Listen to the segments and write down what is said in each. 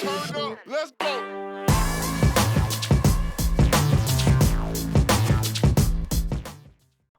Turn up, let's go.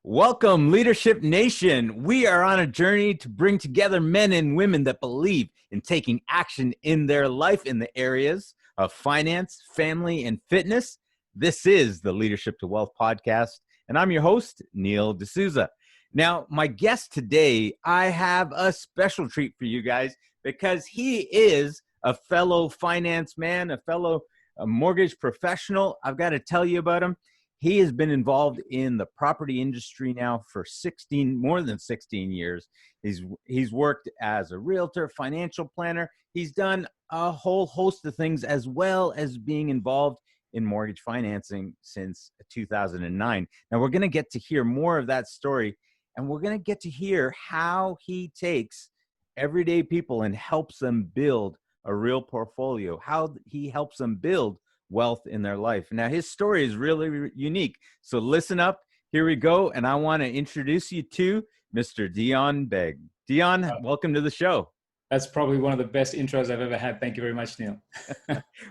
Welcome, Leadership Nation. We are on a journey to bring together men and women that believe in taking action in their life in the areas of finance, family, and fitness. This is the Leadership to Wealth podcast, and I'm your host, Neil D'Souza. Now, my guest today, I have a special treat for you guys because he is a fellow finance man, a fellow mortgage professional. I've got to tell you about him. He has been involved in the property industry now for more than 16 years. He's worked as a realtor, financial planner. He's done a whole host of things as well as being involved in mortgage financing since 2009. Now, we're going to get to hear more of that story, and we're going to get to hear how he takes everyday people and helps them build a real portfolio, how he helps them build wealth in their life. Now, his story is really unique. So listen up. Here we go. And I want to introduce you to Mr. Dion Beg. Dion, welcome to the show. That's probably one of the best intros I've ever had. Thank you very much, Neil.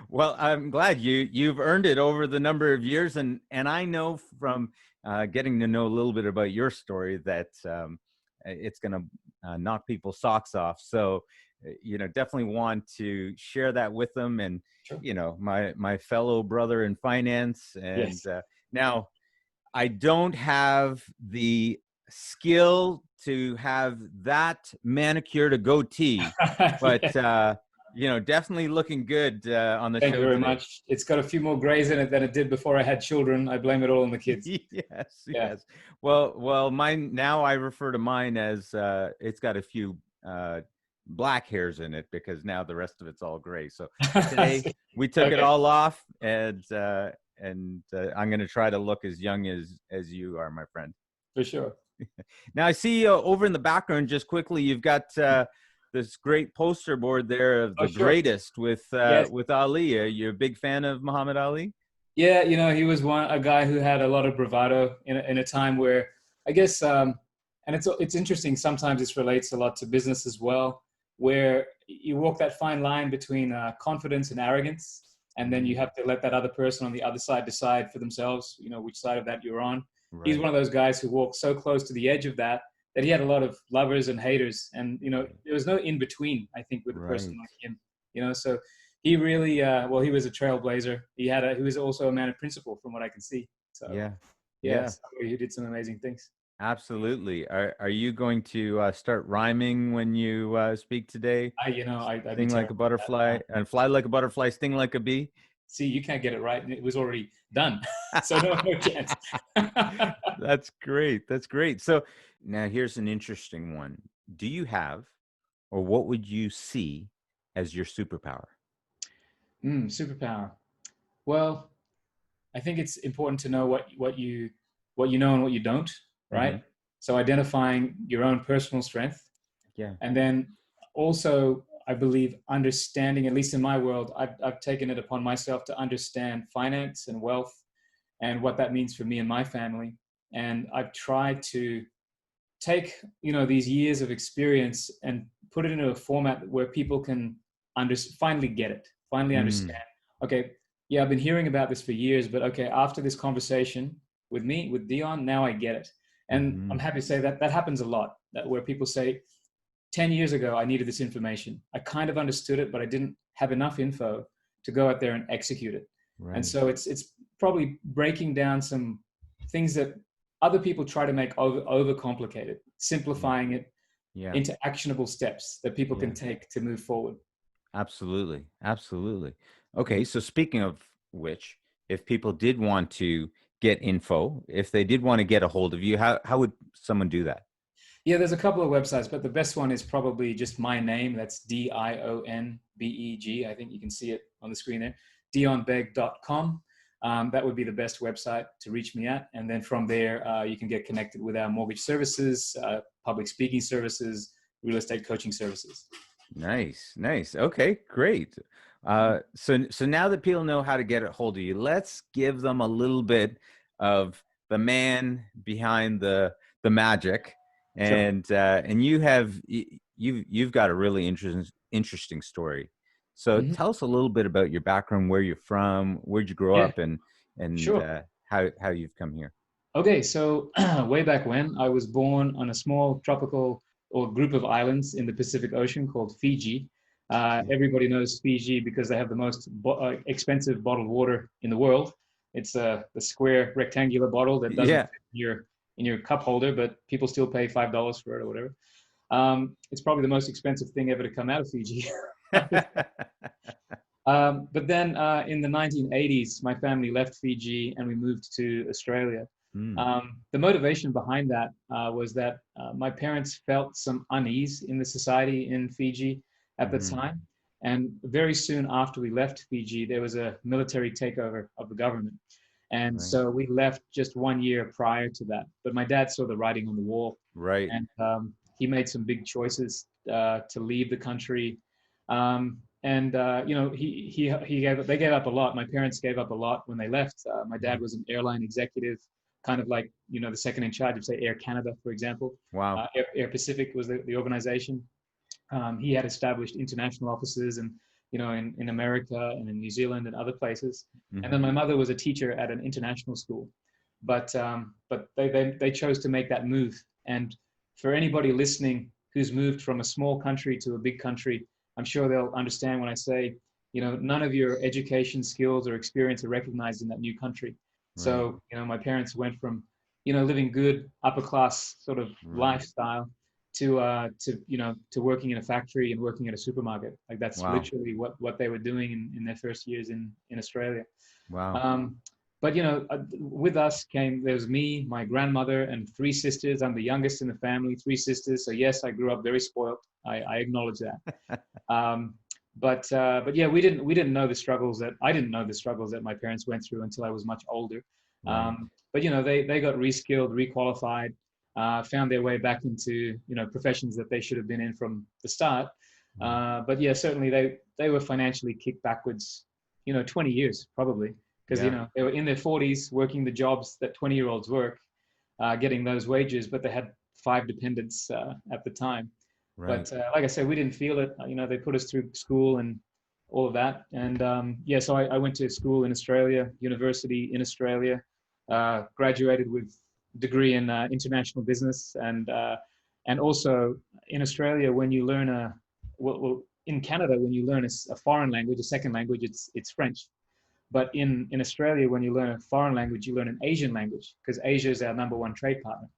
Well, I'm glad you've earned it over the number of years. And I know from getting to know a little bit about your story that it's going to knock people's socks off. So, definitely want to share that with them. And, sure. My fellow brother in finance. And yes. Now, I don't have the skill to have that manicure to goatee, but, definitely looking good on the show. Thank you very much. It's got a few more grays in it than it did before I had children. I blame it all on the kids. Yes. Well, mine, now I refer to mine as it's got a few black hairs in it because now the rest of it's all gray. So today we took it all off, and I'm going to try to look as young as you are, my friend. For sure. Now I see over in the background, just quickly, you've got this great poster board there of the greatest with Ali. You're a big fan of Muhammad Ali? Yeah, he was a guy who had a lot of bravado in a time where, I guess, and it's interesting. Sometimes this relates a lot to business as well, where you walk that fine line between confidence and arrogance, and then you have to let that other person on the other side decide for themselves, which side of that you're on. Right. He's one of those guys who walked so close to the edge of that he had a lot of lovers and haters, and there was no in between, I think, with a person like him. So he really, he was a trailblazer. He was also a man of principle, from what I can see. So yeah. He did some amazing things. Absolutely. Are you going to start rhyming when you speak today? I sting like a butterfly and fly like a butterfly, sting like a bee. See, you can't get it right. It was already done. So no chance. That's great. So now here's an interesting one. Do you have, or what would you see as your superpower? Superpower. Well, I think it's important to know what you know and what you don't. Right. Mm-hmm. So identifying your own personal strength. Yeah. And then also, I believe, understanding, at least in my world, I've taken it upon myself to understand finance and wealth and what that means for me and my family. And I've tried to take, these years of experience and put it into a format where people can finally get it, understand. Okay. Yeah. I've been hearing about this for years, but okay. After this conversation with Dion, now I get it. And I'm happy to say that happens a lot, that where people say, 10 years ago, I needed this information. I kind of understood it, but I didn't have enough info to go out there and execute it. Right. And so it's probably breaking down some things that other people try to make overcomplicated, simplifying it into actionable steps that people can take to move forward. Absolutely. Okay, so speaking of which, if people did want to get info, if they did want to get a hold of you, how would someone do that? Yeah, there's a couple of websites, but the best one is probably just my name. That's DionBeg. I think you can see it on the screen there. DionBeg.com. That would be the best website to reach me at. And then from there, you can get connected with our mortgage services, public speaking services, real estate coaching services. Nice. Okay, great. So now that people know how to get a hold of you, let's give them a little bit of the man behind the magic. And you've got a really interesting story. So Mhm. tell us a little bit about your background, where you're from, where'd you grow Yeah, up, and sure. how you've come here. Okay, so way back when, I was born on a small tropical or group of islands in the Pacific Ocean called Fiji. Yeah. Everybody knows Fiji because they have the most expensive bottled water in the world. It's the square rectangular bottle that doesn't Yeah. fit in your cup holder, but people still pay $5 for it or whatever. It's probably the most expensive thing ever to come out of Fiji. But then in the 1980s, my family left Fiji and we moved to Australia. Mm, The motivation behind that was that my parents felt some unease in the society in Fiji at the hmm. time. And very soon after we left Fiji, there was a military takeover of the government. And Right. so we left just 1 year prior to that. But my dad saw the writing on the wall, Right. and he made some big choices to leave the country. And you know, they gave up a lot. My parents gave up a lot when they left. My dad was an airline executive, kind of like, you know, the second in charge of, say, Air Canada, for example. Wow. Air Pacific was the organization. He had established international offices and, you know, in America and in New Zealand and other places. And then Hmm. my mother was a teacher at an international school, but they chose to make that move. And for anybody listening who's moved from a small country to a big country, I'm sure they'll understand when I say, you know, none of your education skills or experience are recognized in that new country. Right. So, you know, my parents went from, you know, living good upper class sort of Right. lifestyle to you know, to working in a factory and working at a supermarket. Like that's Wow. literally what they were doing in their first years in Australia. Wow. Um, but you know, with us there was me, my grandmother, and three sisters. I'm the youngest in the family, three sisters. So yes, I grew up very spoiled. I acknowledge that. Um, but yeah, we didn't know the struggles that I didn't know the struggles that my parents went through until I was much older. Right. But you know, they got reskilled, requalified, found their way back into, you know, professions that they should have been in from the start. Mm. But yeah, certainly they were financially kicked backwards, you know, 20 years probably, because you Yeah. know, they were in their 40s working the jobs that 20-year-olds work, getting those wages, but they had five dependents at the time. Right. But like I said, we didn't feel it. You know, they put us through school and all of that. And yeah, so I went to school in Australia, university in Australia, graduated with a degree in international business, and also in Australia, when you learn in Canada, when you learn a foreign language, a second language, it's French. But in Australia, when you learn a foreign language, you learn an Asian language because Asia is our number one trade partner.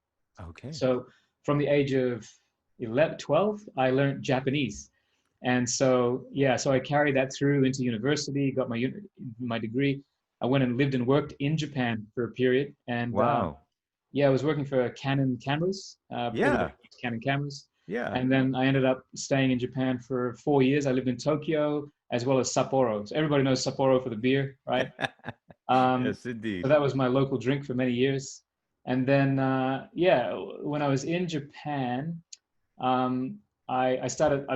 Okay. So from the age of 11, 12, I learned Japanese. And so, yeah, so I carried that through into university, got my degree. I went and lived and worked in Japan for a period. And Wow. yeah, I was working for Canon cameras. Everybody Yeah. knows Canon cameras. Yeah. And then I ended up staying in Japan for 4 years. I lived in Tokyo as well as Sapporo. So everybody knows Sapporo for the beer, right? Um, Yes, indeed. so that was my local drink for many years. And then, yeah, when I was in Japan, um, I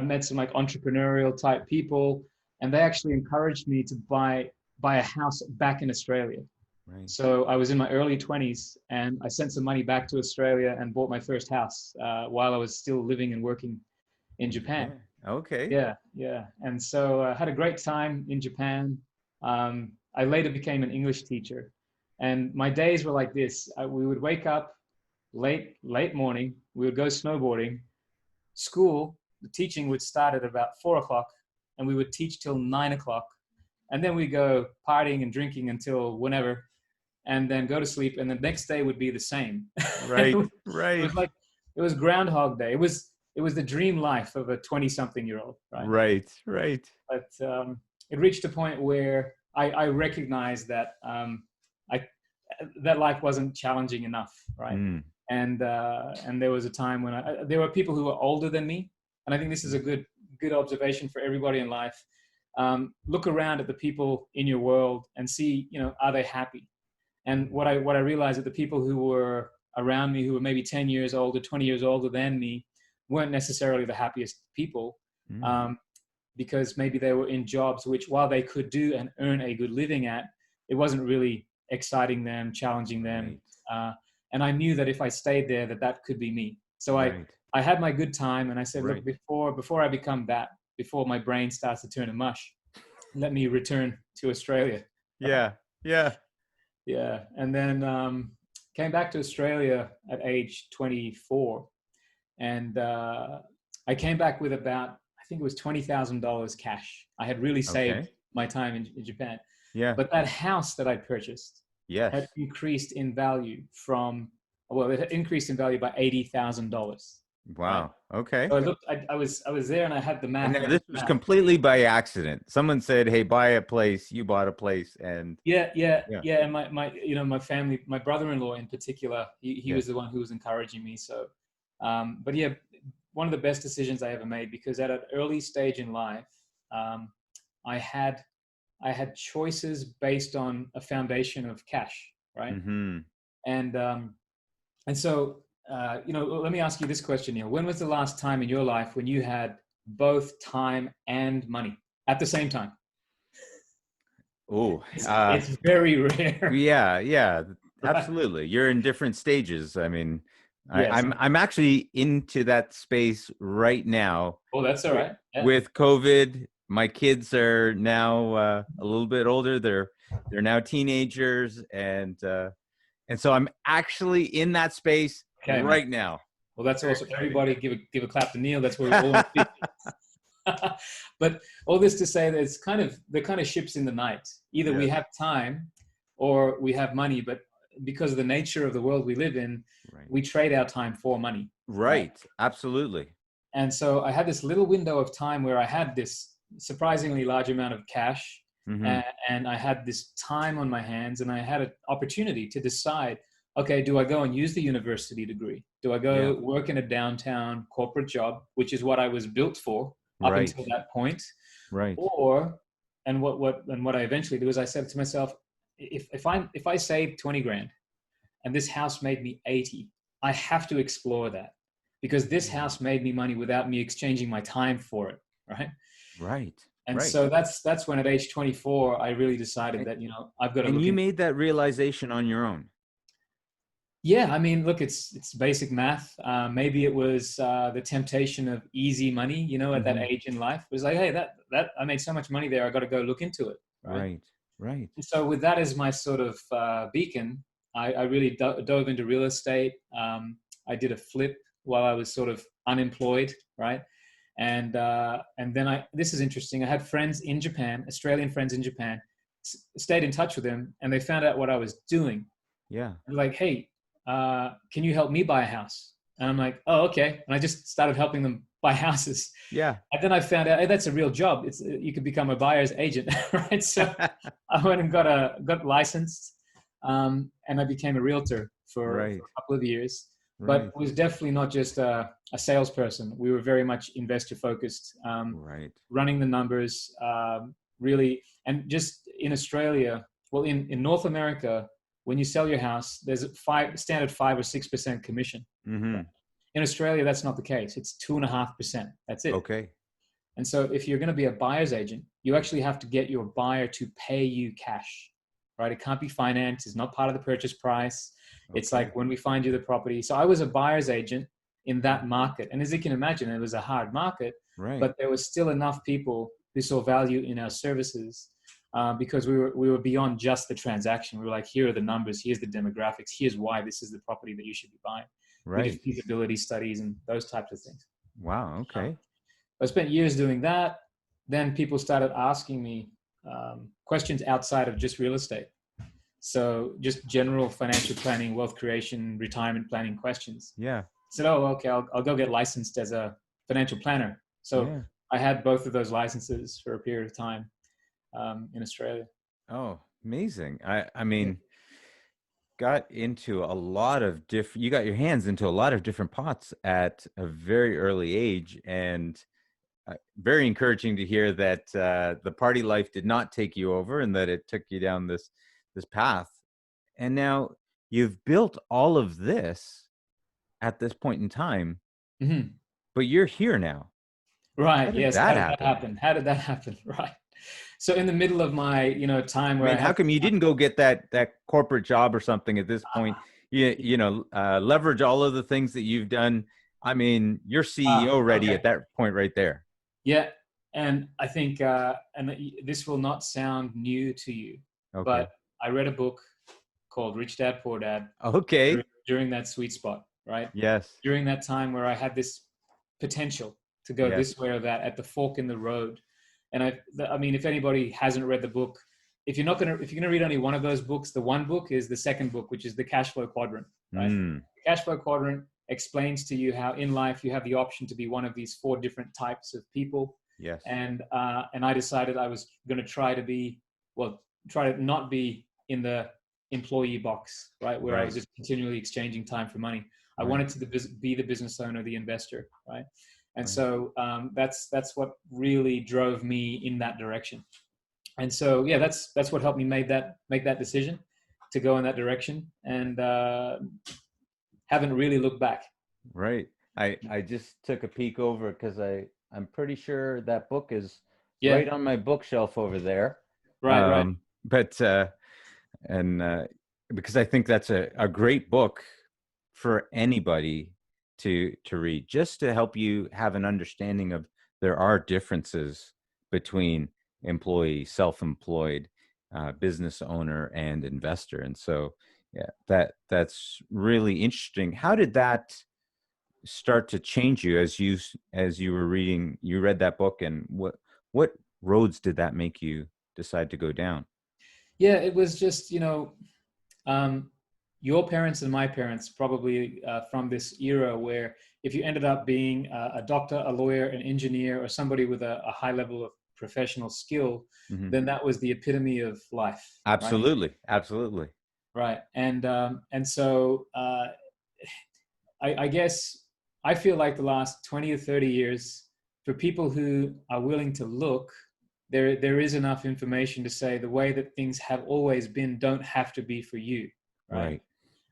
met some like entrepreneurial type people, and they actually encouraged me to buy a house back in Australia. Right. So I was in my early 20s, and I sent some money back to Australia and bought my first house while I was still living and working in In Japan. Japan. Okay. Yeah, yeah. And so I had a great time in Japan. I later became an English teacher, and my days were like this. We would wake up late morning. We would go snowboarding. School, the teaching would start at about 4 o'clock, and we would teach till 9 o'clock, and then we go partying and drinking until whenever, and then go to sleep. And the next day would be the same. Right. It Right. was like it was Groundhog Day. It was the dream life of a 20-something-year-old, right? Right. Right. But it reached a point where I recognized that I that life wasn't challenging enough, right? Mm. And there was a time when there were people who were older than me, and I think this is a good observation for everybody in life. Look around at the people in your world and see, you know, are they happy? And what I realized that the people who were around me, who were maybe 10 years older, 20 years older than me, weren't necessarily the happiest people, Mm. um, because maybe they were in jobs which, while they could do and earn a good living at, it wasn't really exciting them, challenging them. Right. Uh, and I knew that if I stayed there, that could be me. So Right. I had my good time, and I said, look, Right. before I become that, before my brain starts to turn to mush, let me return to Australia. Yeah. Yeah. Yeah. And then came back to Australia at age 24. And I came back with about, I think it was $20,000 cash. I had really saved Okay. my time in Japan. Yeah. But that house that I purchased Yes. had increased in value it had increased in value by $80,000. Right. Wow. Okay. So I looked, I was there and I had the And math. now And I this did the was math. completely by accident. Someone said, "Hey, buy a place." You bought a place, and Yeah, yeah, yeah, yeah. And my family, my brother-in-law in particular, he yeah. was the one who was encouraging me. So, but yeah, one of the best decisions I ever made, because at an early stage in life, um, I had choices based on a foundation of cash, right? Mm-hmm. And so, let me ask you this question, Neil. When was the last time in your life when you had both time and money at the same time? Oh, It's very rare, yeah, yeah, right? absolutely. You're in different stages. I mean, Yes. I'm actually into that space right now. Oh, that's all With, right. Yeah. with COVID, my kids are now a little bit older. They're now teenagers, and so I'm actually in that space Okay, man. right now. Well, that's Very awesome. excited. Everybody give a clap to Neil. That's where we're all in. But all this to say that they're kind of ships in the night. Either we Yes. have time or we have money, but because of the nature of the world we live in, Right. we trade our time for money. Right. Absolutely. And so I had this little window of time where I had this surprisingly large amount of cash, Mm-hmm. and I had this time on my hands, and I had an opportunity to decide, okay, do I go and use the university degree? Do I Yeah. go work in a downtown corporate job, which is what I was built for up Right. until that point? Right. Or, and what I eventually do is I said to myself, if I saved 20 grand and this house made me 80, I have to explore that, because this house made me money without me exchanging my time for it, right? Right. And Right. so that's when at age 24 I really decided And, that I've got to and look you into. made that realization on your own. Yeah, I mean, look, it's basic math. Maybe it was the temptation of easy money, at that Mm-hmm. age in life. It was like, hey, that I made so much money there, I got to go look into it, right? Right. Right. And so with that as my sort of beacon, I really dove into real estate. I did a flip while I was sort of unemployed, right? And then this is interesting. I had friends in Japan, Australian friends in Japan, stayed in touch with them, and they found out what I was doing. Yeah. They're like, hey, can you help me buy a house? And I'm like, oh, okay. And I just started helping them buy houses. Yeah. And then I found out, hey, that's a real job. You could become a buyer's agent, right? So I went and got licensed, and I became a realtor for Right. a couple of years. But Right. it was definitely not just a salesperson. We were very much investor focused, Right. running the numbers, really. And just in Australia, well, in North America, when you sell your house, there's a standard 5 or 6% commission. Mm-hmm. In Australia, that's not the case. It's 2.5%. That's it. Okay. And so if you're going to be a buyer's agent, you actually have to get your buyer to pay you cash, right? It can't be financed. It's not part of the purchase price. It's Okay. like when we find you the property. So I was a buyer's agent in that market. And as you can imagine, it was a hard market, Right. but there was still enough people who saw value in our services, because we were beyond just the transaction. We were like, here are the numbers, here's the demographics, here's why this is the property that you should be buying. We did Right. feasibility studies and those types of things. Wow. Okay. I spent years doing that. Then people started asking me questions outside of just real estate. So just general financial planning, wealth creation, retirement planning questions. Yeah. I said, oh, okay, I'll go get licensed as a financial planner. So Yeah. I had both of those licenses for a period of time in Australia. Oh, amazing. I mean, got into a lot of different, you got your hands into a lot of different pots at a very early age, and very encouraging to hear that the party life did not take you over and that it took you down this path. And now you've built all of this at this point in time, Mm-hmm. but you're here now. Right. How did Yes. that How did that happen? happen? How did that happen? Right. So in the middle of my, time I where mean, how come you didn't go get that corporate job or something at this point? Leverage all of the things that you've done. I mean, you're CEO ready okay. at that point right there. Yeah. And I think, this will not sound new to you, Okay. but I read a book called Rich Dad Poor Dad Okay. during that sweet spot, right? Yes. During that time where I had this potential to go Yes. this way or that at the fork in the road. And I mean, if anybody hasn't read the book, if you're gonna read only one of those books, the one book is the second book, which is the cash flow quadrant, right? Mm. The cash flow quadrant explains to you how in life you have the option to be one of these 4 different types of people. Yes. And I decided I was going to try to not be in the employee box, right, where I was Right. just continually exchanging time for money. I Right. wanted to be the business owner, the investor, right? And Right. so that's what really drove me in that direction. And so yeah, that's what helped me make that decision to go in that direction, and haven't really looked back. Right. I just took a peek over because I'm pretty sure that book is Yeah. right on my bookshelf over there. Right. But because I think that's a great book for anybody to read, just to help you have an understanding of there are differences between employee, self-employed, business owner, and investor. And so, yeah, that's really interesting. How did that start to change you as you read that book, and what roads did that make you decide to go down? Yeah, it was just, your parents and my parents probably from this era where if you ended up being a doctor, a lawyer, an engineer, or somebody with a high level of professional skill, Mm-hmm. then that was the epitome of life. Absolutely. Absolutely. Right. And so I guess I feel like the last 20 or 30 years, for people who are willing to look, there is enough information to say the way that things have always been don't have to be for you, right?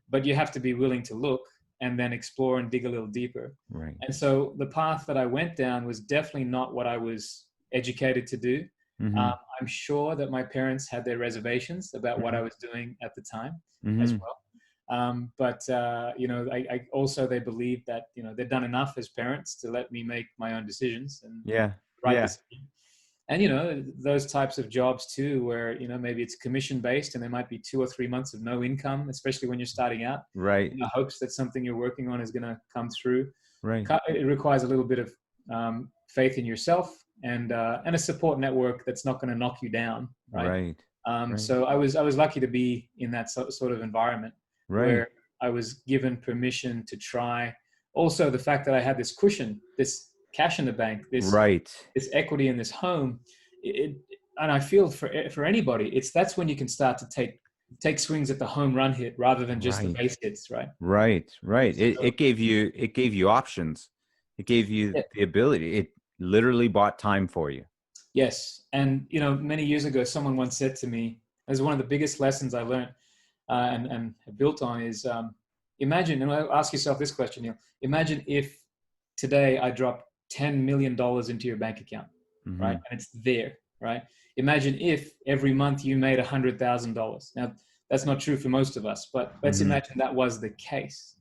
But you have to be willing to look and then explore and dig a little deeper. Right. And so the path that I went down was definitely not what I was educated to do. Mm-hmm. I'm sure that my parents had their reservations about what I was doing at the time as well. But I also, they believed that they'd done enough as parents to let me make my own decisions and decision. And those types of jobs too, where maybe it's commission based and there might be 2 or 3 months of no income, especially when you're starting out, right, in the hopes that something you're working on is going to come through. right. It requires a little bit of faith in yourself and a support network that's not going to knock you down, right? So I was lucky to be in that sort of environment where I was given permission to try. Also, the fact that I had this cushion, this cash in the bank, this equity in this home, and I feel for anybody, that's when you can start to take swings at the home run hit rather than just the base hits, right? Right. It gave you options. It gave you the ability. It literally bought time for you. Yes. And many years ago, someone once said to me, as one of the biggest lessons I learned and built on is, imagine, and I'll ask yourself this question, Neil, imagine if today I dropped $10 million into your bank account, right? And it's there, right? Imagine if every month you made $100,000. Now, that's not true for most of us, but let's imagine that was the case.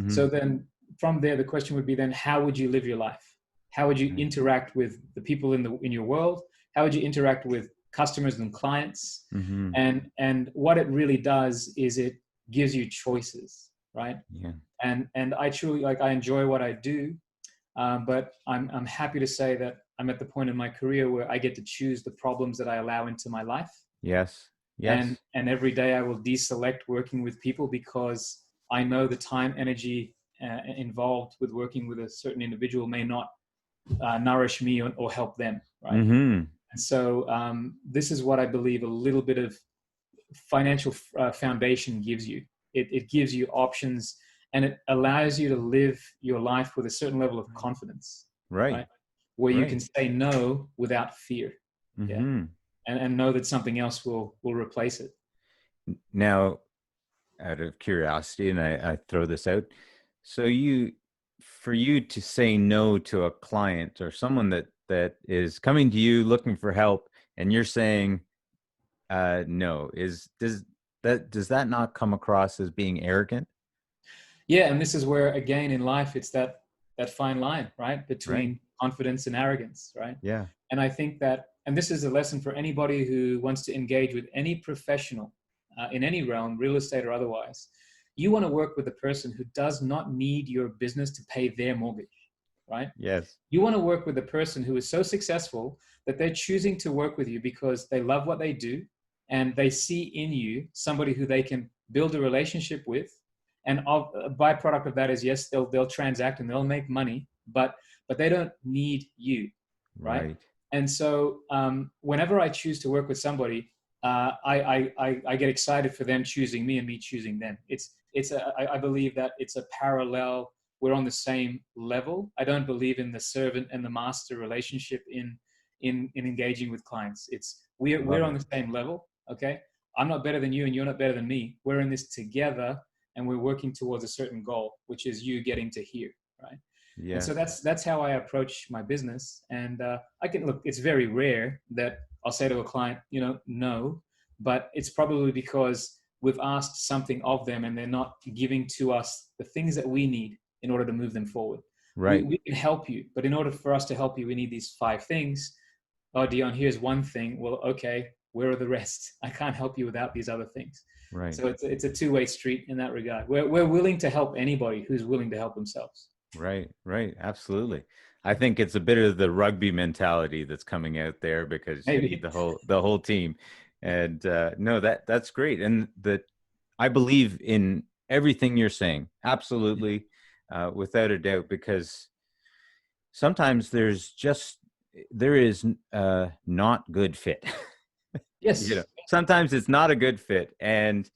So then from there, the question would be then, how would you live your life? How would you interact with the people in your world? How would you interact with customers and clients? And what it really does is it gives you choices, right? Yeah. And I truly, I enjoy what I do. But I'm happy to say that I'm at the point in my career where I get to choose the problems that I allow into my life. Yes. And every day I will deselect working with people because I know the time, energy involved with working with a certain individual may not nourish me or help them, right? And so this is what I believe a little bit of financial foundation gives you. It gives you options. And it allows you to live your life with a certain level of confidence, right? Where you can say no without fear, and know that something else will replace it. Now, out of curiosity, and I throw this out, so for you to say no to a client or someone that is coming to you looking for help, and you're saying no, does that not come across as being arrogant? Yeah, and this is where, again, in life, it's that fine line, right? Between confidence and arrogance, right? Yeah. And I think that, and this is a lesson for anybody who wants to engage with any professional in any realm, real estate or otherwise. You want to work with a person who does not need your business to pay their mortgage, right? Yes. You want to work with a person who is so successful that they're choosing to work with you because they love what they do and they see in you somebody who they can build a relationship with. And a byproduct of that is, yes, they'll transact and they'll make money, but they don't need you, right? And so whenever I choose to work with somebody, I get excited for them choosing me and me choosing them. I believe that it's a parallel. We're on the same level. I don't believe in the servant and the master relationship in engaging with clients. We're on the same level. Okay, I'm not better than you and you're not better than me. We're in this together and we're working towards a certain goal, which is you getting to here, right? Yeah. And so that's how I approach my business. And it's very rare that I'll say to a client, no, but it's probably because we've asked something of them and they're not giving to us the things that we need in order to move them forward. Right. We can help you, but in order for us to help you, we need these 5 things. Oh, Dion, here's one thing. Well, okay, where are the rest? I can't help you without these other things. Right. So it's a 2-way street in that regard. We're willing to help anybody who's willing to help themselves. Right. Absolutely. I think it's a bit of the rugby mentality that's coming out there because you need the whole team. And no, that's great. And I believe in everything you're saying. Absolutely. Without a doubt, because sometimes there is not good fit. Yes. Sometimes it's not a good fit. And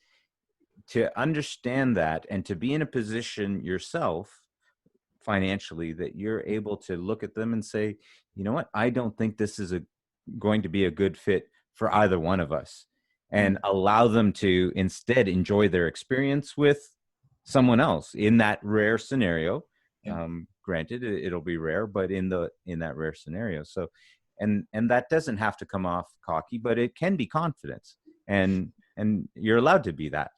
to understand that and to be in a position yourself financially that you're able to look at them and say, you know what, I don't think this is going to be a good fit for either one of us, and allow them to instead enjoy their experience with someone else in that rare scenario. Yeah. Granted, it'll be rare, but in that rare scenario. So, and that doesn't have to come off cocky, but it can be confidence, and you're allowed to be that.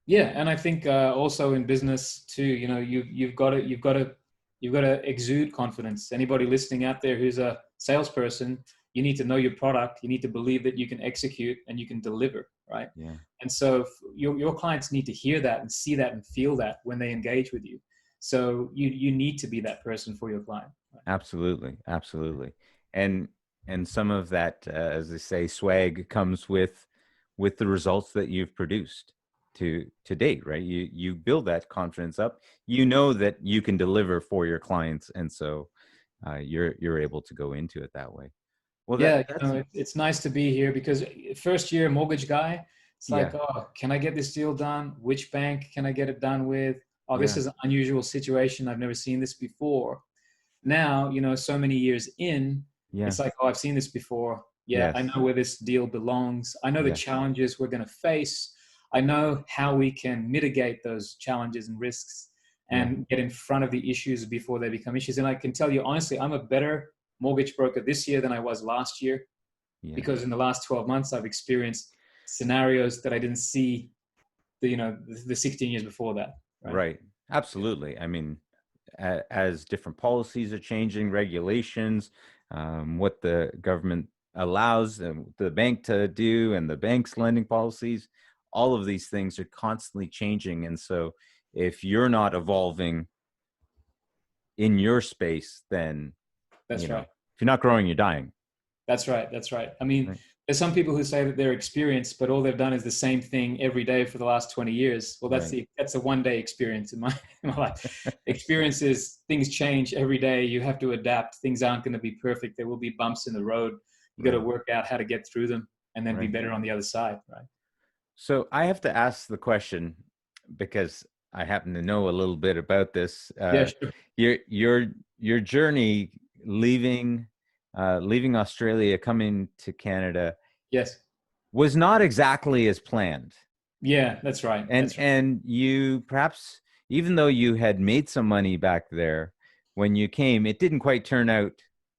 Yeah, and I think also in business too, you've got to exude confidence. Anybody listening out there who's a salesperson, you need to know your product. You need to believe that you can execute and you can deliver, right? Yeah. And so your clients need to hear that and see that and feel that when they engage with you. So you need to be that person for your client. Right? Absolutely. And some of that, as they say, swag comes with the results that you've produced to date, right? You build that confidence up. You know that you can deliver for your clients, and so you're able to go into it that way. Well, yeah, it's nice to be here because first year mortgage guy, it's like, oh, can I get this deal done? Which bank can I get it done with? Oh, this is an unusual situation. I've never seen this before. Now, so many years in, it's like, oh, I've seen this before. Yeah, yes. I know where this deal belongs. I know the challenges we're going to face. I know how we can mitigate those challenges and risks and get in front of the issues before they become issues. And I can tell you, honestly, I'm a better mortgage broker this year than I was last year because in the last 12 months, I've experienced scenarios that I didn't see the 16 years before that. Right. Absolutely. I mean, as different policies are changing, regulations, what the government allows the bank to do and the bank's lending policies, all of these things are constantly changing. And so if you're not evolving in your space, then that's right. If you're not growing, you're dying. That's right. I mean, there's some people who say that they're experienced, but all they've done is the same thing every day for the last 20 years. Well, that's a one-day experience in my life. Experience is things change every day. You have to adapt. Things aren't going to be perfect. There will be bumps in the road. You got to work out how to get through them and then be better on the other side, right? So I have to ask the question because I happen to know a little bit about this. Sure. Your journey leaving Australia, coming to Canada, was not exactly as planned. Yeah, that's right. And you perhaps, even though you had made some money back there, when you came, it didn't quite turn out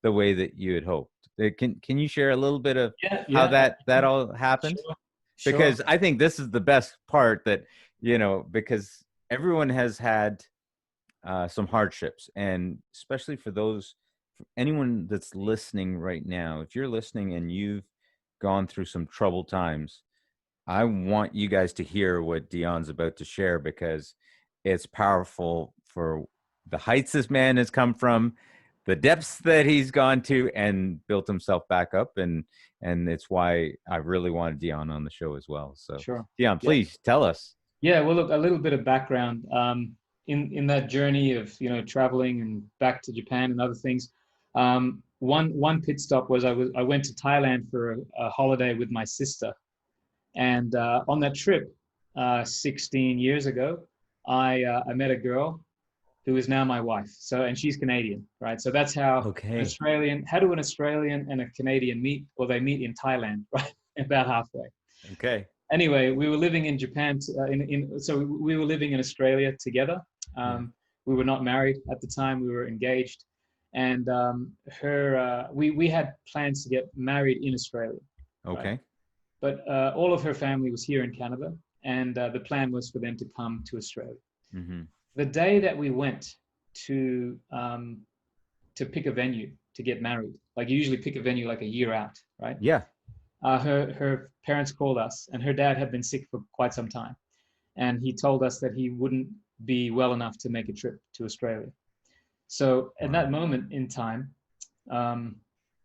the way that you had hoped. Can you share a little bit of how that all happened? Sure. Because I think this is the best part that, because everyone has had some hardships, and especially for anyone that's listening right now, if you're listening and you've gone through some troubled times, I want you guys to hear what Dion's about to share, because it's powerful for the heights this man has come from, the depths that he's gone to, and built himself back up. And it's why I really wanted Dion on the show as well. So Sure. Dion, please tell us. Yeah, well, look, a little bit of background. In that journey of, you know, traveling and back to Japan and other things, one pit stop was I went to Thailand for a holiday with my sister, and on that trip, 16 years ago, I met a girl who is now my wife. So, and she's Canadian, right? So that's how how do an Australian and a Canadian meet? Well, they meet in Thailand, right? About halfway. Okay. Anyway, we were living in Japan, so we were living in Australia together. We were not married at the time; we were engaged, and we had plans to get married in Australia. Okay. Right? But all of her family was here in Canada, and the plan was for them to come to Australia. Mm-hmm. The day that we went to pick a venue to get married, like you usually pick a venue like a year out, right? Yeah. Her parents called us, and her dad had been sick for quite some time, and he told us that he wouldn't be well enough to make a trip to Australia. So at that moment in time,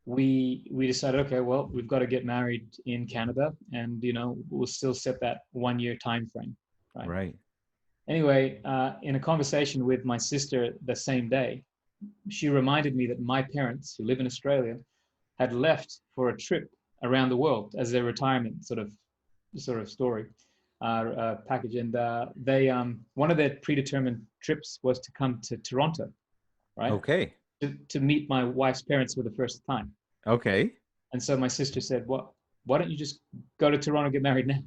we decided, okay, well, we've got to get married in Canada, and you know, we'll still set that 1 year time frame, right? Right. Anyway, in a conversation with my sister the same day, she reminded me that my parents, who live in Australia, had left for a trip around the world as their retirement sort of story package, and they one of their predetermined trips was to come to Toronto, right? Okay. To meet my wife's parents for the first time. Okay. And so my sister said, why don't you just go to Toronto and get married now?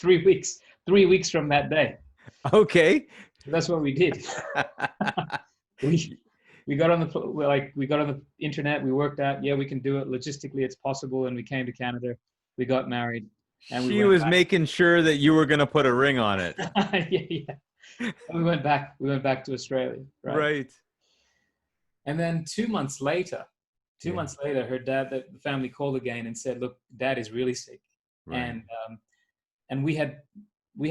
3 weeks from that day. Okay. So that's what we did. we got on the internet. We worked out, yeah, we can do it. Logistically, it's possible. And we came to Canada. We got married. And she was making sure that you were going to put a ring on it. Yeah. And we went back to Australia. Right. And then 2 months later, her dad, the family called again and said, look, Dad is really sick. Right. And we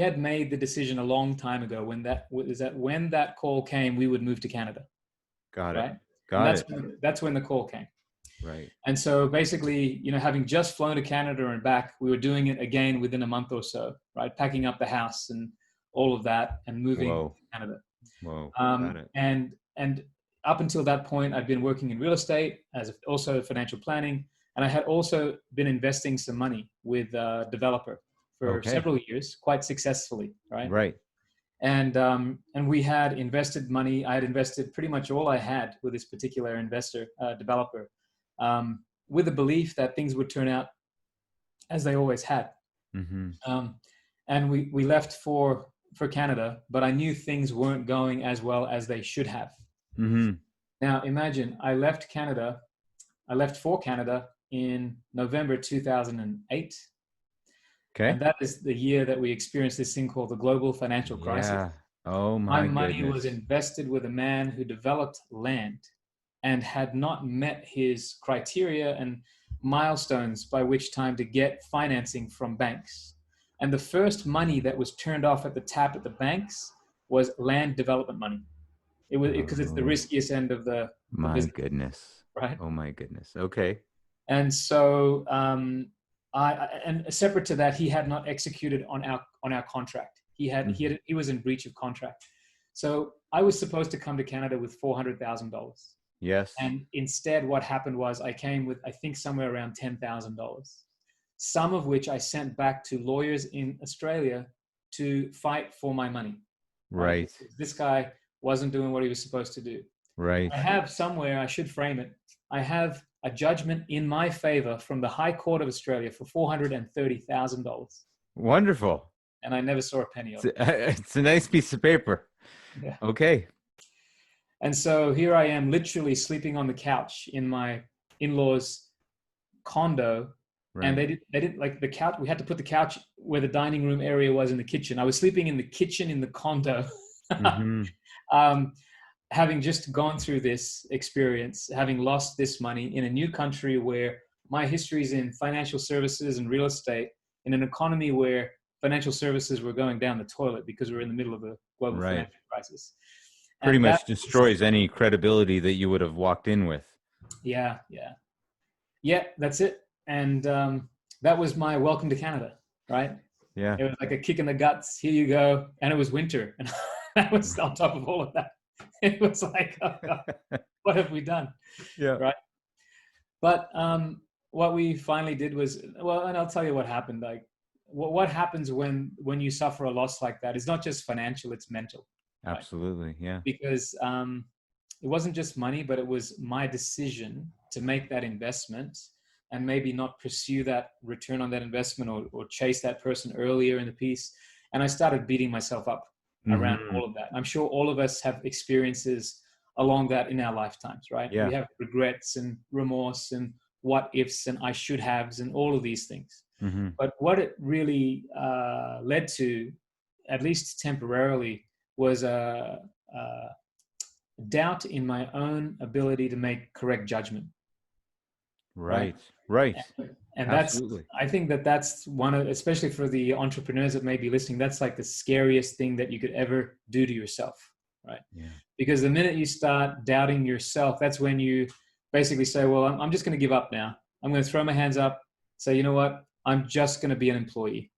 had made the decision a long time ago when that call came, we would move to Canada. Got it. Right? Got it. That's when the call came. Right. And so basically, you know, having just flown to Canada and back, we were doing it again within a month or so, right? Packing up the house and all of that and moving to Canada. Whoa. Got it. And up until that point, I'd been working in real estate as also financial planning. And I had also been investing some money with a developer for several years, quite successfully, right? Right. And we had invested money. I had invested pretty much all I had with this particular developer, with the belief that things would turn out as they always had. Mm-hmm. And we left for Canada, but I knew things weren't going as well as they should have. Mm-hmm. Now imagine I left for Canada in November 2008. Okay. And that is the year that we experienced this thing called the global financial crisis. Yeah. Oh my goodness. My money was invested with a man who developed land and had not met his criteria and milestones by which time to get financing from banks. And the first money that was turned off at the tap at the banks was land development money. It was because it's the riskiest end of the business, goodness. Right? Oh my goodness. Okay. And so and separate to that, he had not executed on our contract. He was in breach of contract. So I was supposed to come to Canada with $400,000. Yes. And instead, what happened was I came with, I think, somewhere around $10,000, some of which I sent back to lawyers in Australia to fight for my money. Right. This guy wasn't doing what he was supposed to do. Right. I have somewhere, I should frame it, I have a judgment in my favor from the High Court of Australia for $430,000. Wonderful. And I never saw a penny of it. It's a nice piece of paper. Yeah. Okay. And so here I am literally sleeping on the couch in my in-laws' condo. Right. And they didn't like the couch. We had to put the couch where the dining room area was in the kitchen. I was sleeping in the kitchen in the condo. Mm-hmm. having just gone through this experience, having lost this money in a new country where my history is in financial services and real estate, in an economy where financial services were going down the toilet because we were in the middle of a global Right. financial crisis. Pretty And much destroys any credibility that you would have walked in with. Yeah, that's it. And that was my welcome to Canada, right? Yeah. It was like a kick in the guts. Here you go. And it was winter. And that was on top of all of that. It was like, oh God, what have we done? Yeah. Right. But what we finally did was, well, and I'll tell you what happened. Like what happens when you suffer a loss like that is not just financial, it's mental. Right? Absolutely. Yeah. Because it wasn't just money, but it was my decision to make that investment and maybe not pursue that return on that investment or chase that person earlier in the piece. And I started beating myself up around all of that. I'm sure all of us have experiences along that in our lifetimes, right? Yeah. We have regrets and remorse and what ifs and I should haves and all of these things. But what it really led to, at least temporarily, was a doubt in my own ability to make correct judgment. Right. And Absolutely. I think that's one of, especially for the entrepreneurs that may be listening, that's like the scariest thing that you could ever do to yourself, right? Yeah. Because the minute you start doubting yourself, that's when you basically say, well, I'm just going to give up now. I'm going to throw my hands up, say, you know what? I'm just going to be an employee.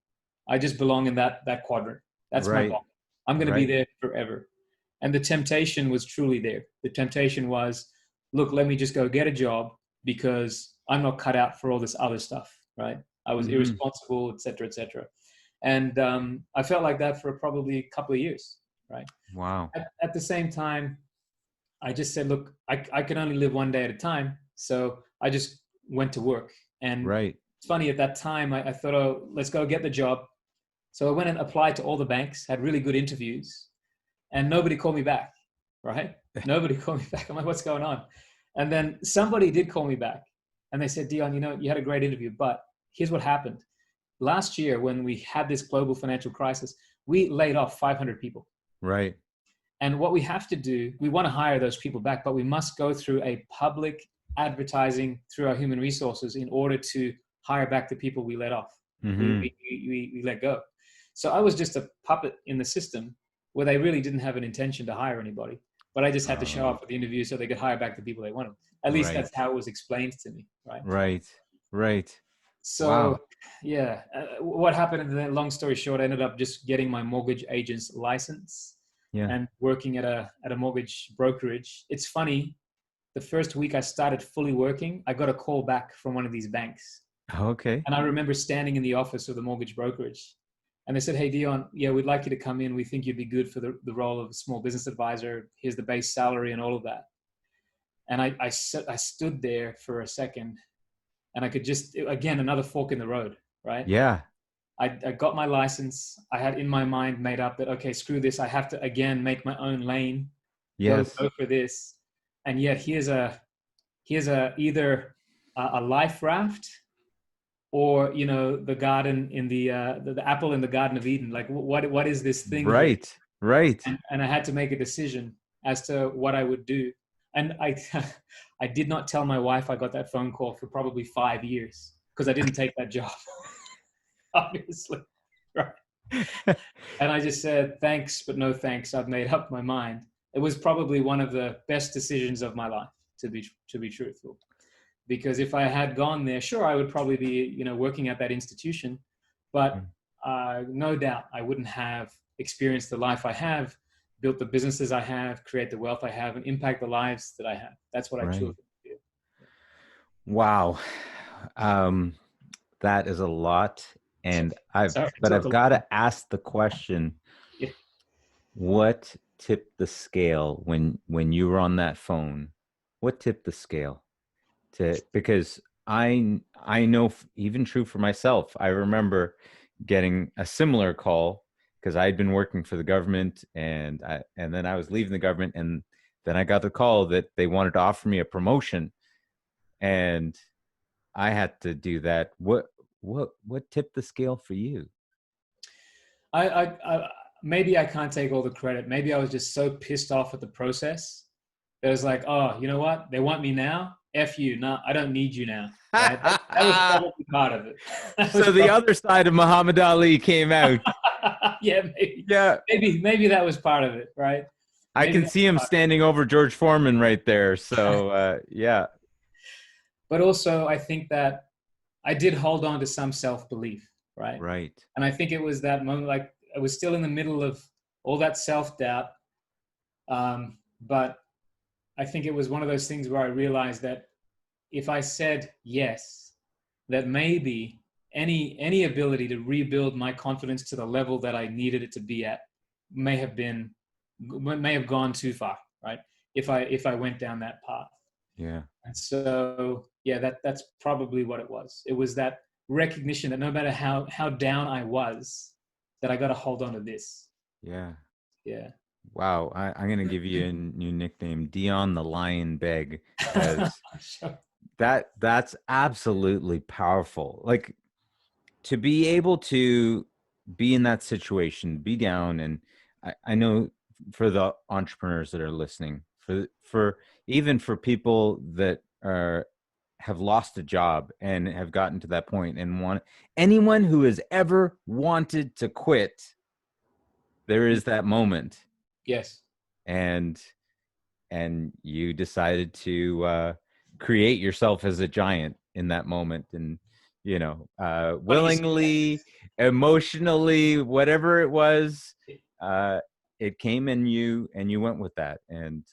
I just belong in that quadrant. That's my box. I'm going to be there forever. And the temptation was truly there. The temptation was, look, let me just go get a job because I'm not cut out for all this other stuff, right? I was irresponsible, et cetera, et cetera. And I felt like that for probably a couple of years, right? Wow. At the same time, I just said, look, I can only live one day at a time. So I just went to work. And it's funny, at that time, I thought, oh, let's go get the job. So I went and applied to all the banks, had really good interviews, and nobody called me back, right? Nobody called me back. I'm like, what's going on? And then somebody did call me back. And they said, Dion, you know, you had a great interview, but here's what happened. Last year, when we had this global financial crisis, we laid off 500 people. Right. And what we have to do, we want to hire those people back, but we must go through a public advertising through our human resources in order to hire back the people we let off, we let go. So I was just a puppet in the system where they really didn't have an intention to hire anybody, but I just had to show up for the interview so they could hire back the people they wanted. At least that's how it was explained to me, right? Right. So, yeah, what happened, and then long story short, I ended up just getting my mortgage agent's license and working at a mortgage brokerage. It's funny, the first week I started fully working, I got a call back from one of these banks. Okay. And I remember standing in the office of the mortgage brokerage. And they said, hey, Dion, yeah, we'd like you to come in. We think you'd be good for the role of a small business advisor. Here's the base salary and all of that. And I stood there for a second and I could just, again, another fork in the road, right? Yeah. I got my license. I had in my mind made up that, okay, screw this. I have to, again, make my own lane. Yes. Go for this. And yet here's either a life raft or, you know, the garden in the apple in the Garden of Eden. Like, what is this thing? Right. And I had to make a decision as to what I would do. And I did not tell my wife I got that phone call for probably 5 years because I didn't take that job, obviously. Right. And I just said, thanks, but no thanks. I've made up my mind. It was probably one of the best decisions of my life, to be truthful. Because if I had gone there, sure, I would probably be, you know, working at that institution, but no doubt I wouldn't have experienced the life I have, built the businesses I have, create the wealth I have, and impact the lives that I have. That's what I truly do. Wow. That is a lot. And I've got to ask the question, what tipped the scale when you were on that phone? What tipped the scale? Because I know, even true for myself, I remember getting a similar call because I had been working for the government and then I was leaving the government, and then I got the call that they wanted to offer me a promotion, and I had to do that. What tipped the scale for you? maybe I can't take all the credit. Maybe I was just so pissed off at the process. It was like, oh, you know what? They want me now. F you. No, I don't need you now. Right? That was probably part of it. That was So the other side of Muhammad Ali came out. Yeah, maybe. Yeah. Maybe that was part of it, right? I Maybe can see him standing over George Foreman right there. So, yeah. But also, I think that I did hold on to some self-belief, right? Right. And I think it was that moment, like I was still in the middle of all that self-doubt. But I think it was one of those things where I realized that if I said yes, that maybe any ability to rebuild my confidence to the level that I needed it to be at may have gone too far, right? If I went down that path. Yeah. And so, yeah, that's probably what it was. It was that recognition that no matter how down I was, that I got to hold on to this. Yeah. Yeah. Wow. I'm going to give you a new nickname, Dion the Lion Beg, because Sure. that's absolutely powerful. Like, to be able to be in that situation, be down, and I know for the entrepreneurs that are listening, for even for people that have lost a job and have gotten to that point and want anyone who has ever wanted to quit, there is that moment. Yes. And you decided to create yourself as a giant in that moment, and willingly, emotionally, whatever it was, it came in you, and you went with that, and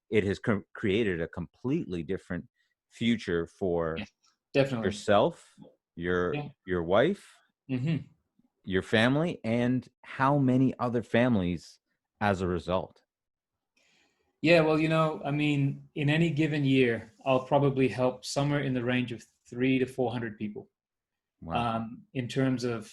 it has created a completely different future for Definitely. yourself, your wife, Mm-hmm. your family, and how many other families as a result. Yeah, well, I mean, in any given year, I'll probably help somewhere in the range of 300 to 400 people. Wow. In terms of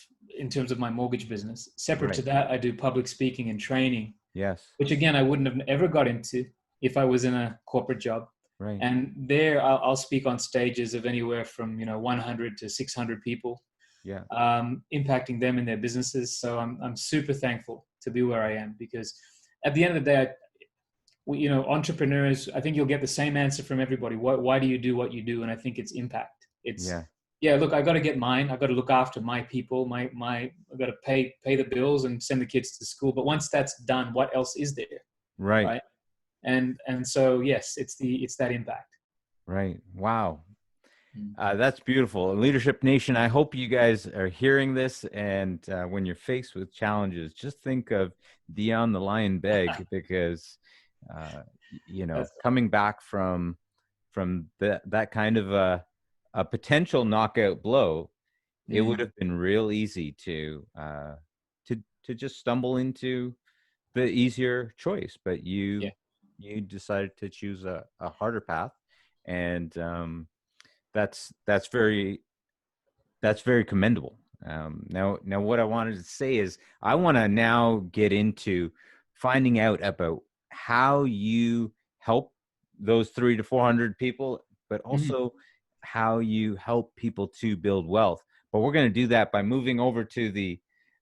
my mortgage business. Separate to Right. that, I do public speaking and training, Yes. which again I wouldn't have ever got into if I was in a corporate job. Right. And there, I'll speak on stages of anywhere from 100 to 600 people, Yeah. impacting them in their businesses. So I'm super thankful to be where I am, because at the end of the day, entrepreneurs, I think you'll get the same answer from everybody. Why do you do what you do? And I think it's impact. Yeah, look, I got to get mine. I got to look after my people. I got to pay the bills and send the kids to school. But once that's done, what else is there? Right. And so yes, it's that impact. Right. Wow. That's beautiful. Leadership Nation, I hope you guys are hearing this. And when you're faced with challenges, just think of Dion the Lion Beg, because, coming back from that kind of a potential knockout blow, it would have been real easy to just stumble into the easier choice. But you decided to choose a harder path. And that's very commendable. Now what I wanted to say is I want to now get into finding out about how you help those 300 to 400 people, but also how you help people to build wealth. But we're going to do that by moving over to the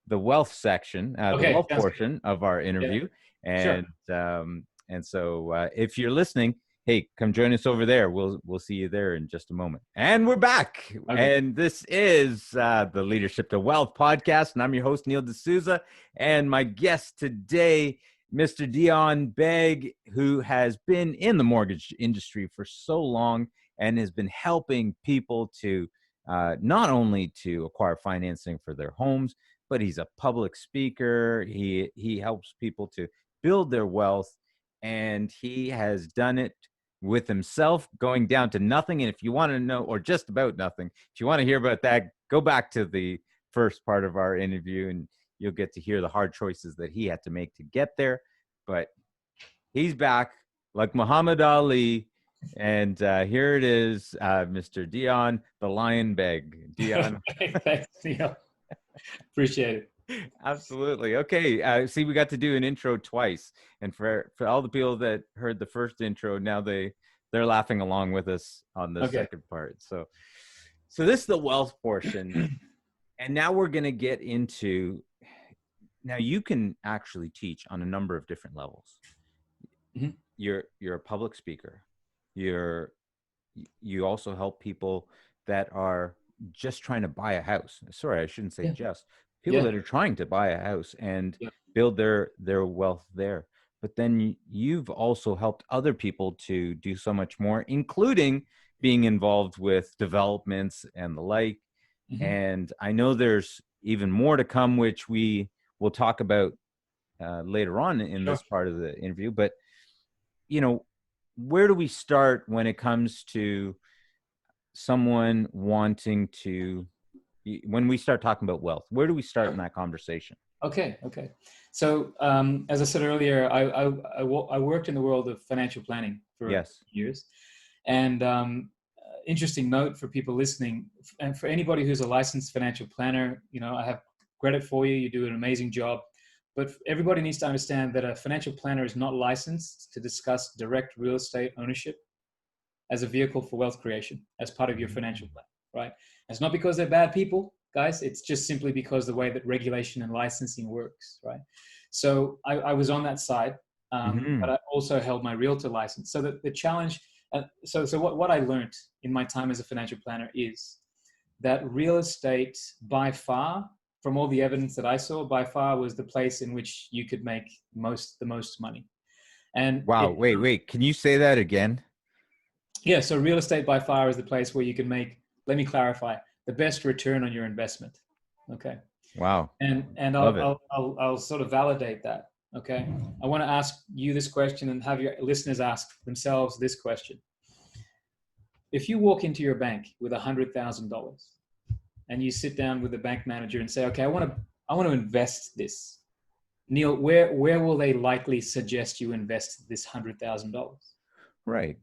wealth section, the wealth portion of our interview. And and so if you're listening, hey, come join us over there. We'll see you there in just a moment. And we're back. Okay. And this is the Leadership to Wealth podcast. And I'm your host, Neil D'Souza. And my guest today, Mr. Dion Beg, who has been in the mortgage industry for so long and has been helping people to not only to acquire financing for their homes, but he's a public speaker. He helps people to build their wealth, and he has done it with himself, going down to nothing. And if you want to know, or just about nothing, if you want to hear about that, go back to the first part of our interview and you'll get to hear the hard choices that he had to make to get there. But he's back like Muhammad Ali. And here it is, Mr. Dion the Lion Beg. Dion. Thanks, Neil. Appreciate it. Absolutely. Okay. See, we got to do an intro twice, and for all the people that heard the first intro, now they're laughing along with us on the second part. So this is the wealth portion, and now we're going to get into Now you can actually teach on a number of different levels. Mhm. You're a public speaker. You also help people that are just trying to buy a house. Sorry, I shouldn't say Yeah. just. People Yeah. that are trying to buy a house and Yeah. build their wealth there. But then you've also helped other people to do so much more, including being involved with developments and the like. Mhm. And I know there's even more to come, which we will talk about later on in Sure. this part of the interview. But, where do we start when it comes to someone wanting to, when we start talking about wealth, where do we start in that conversation? Okay. So, as I said earlier, I worked in the world of financial planning for Yes. years. And interesting note for people listening, and for anybody who's a licensed financial planner, I have credit for you. You do an amazing job. But everybody needs to understand that a financial planner is not licensed to discuss direct real estate ownership as a vehicle for wealth creation as part of your financial plan, right? It's not because they're bad people, guys. It's just simply because the way that regulation and licensing works, right? So I was on that side, but I also held my realtor license. So the challenge, so what I learned in my time as a financial planner is that real estate, by far, from all the evidence that I saw, by far was the place in which you could make the most money. And Wow. Wait. Can you say that again? yeah, so real estate by far is the place where you can make, let me clarify, the best return on your investment. Okay. Wow. And Love it. I'll sort of validate that. Okay. I want to ask you this question and have your listeners ask themselves this question. If you walk into your bank with $100,000 and you sit down with the bank manager and say, okay, I want to invest this. Neil, where will they likely suggest you invest this $100,000? Right.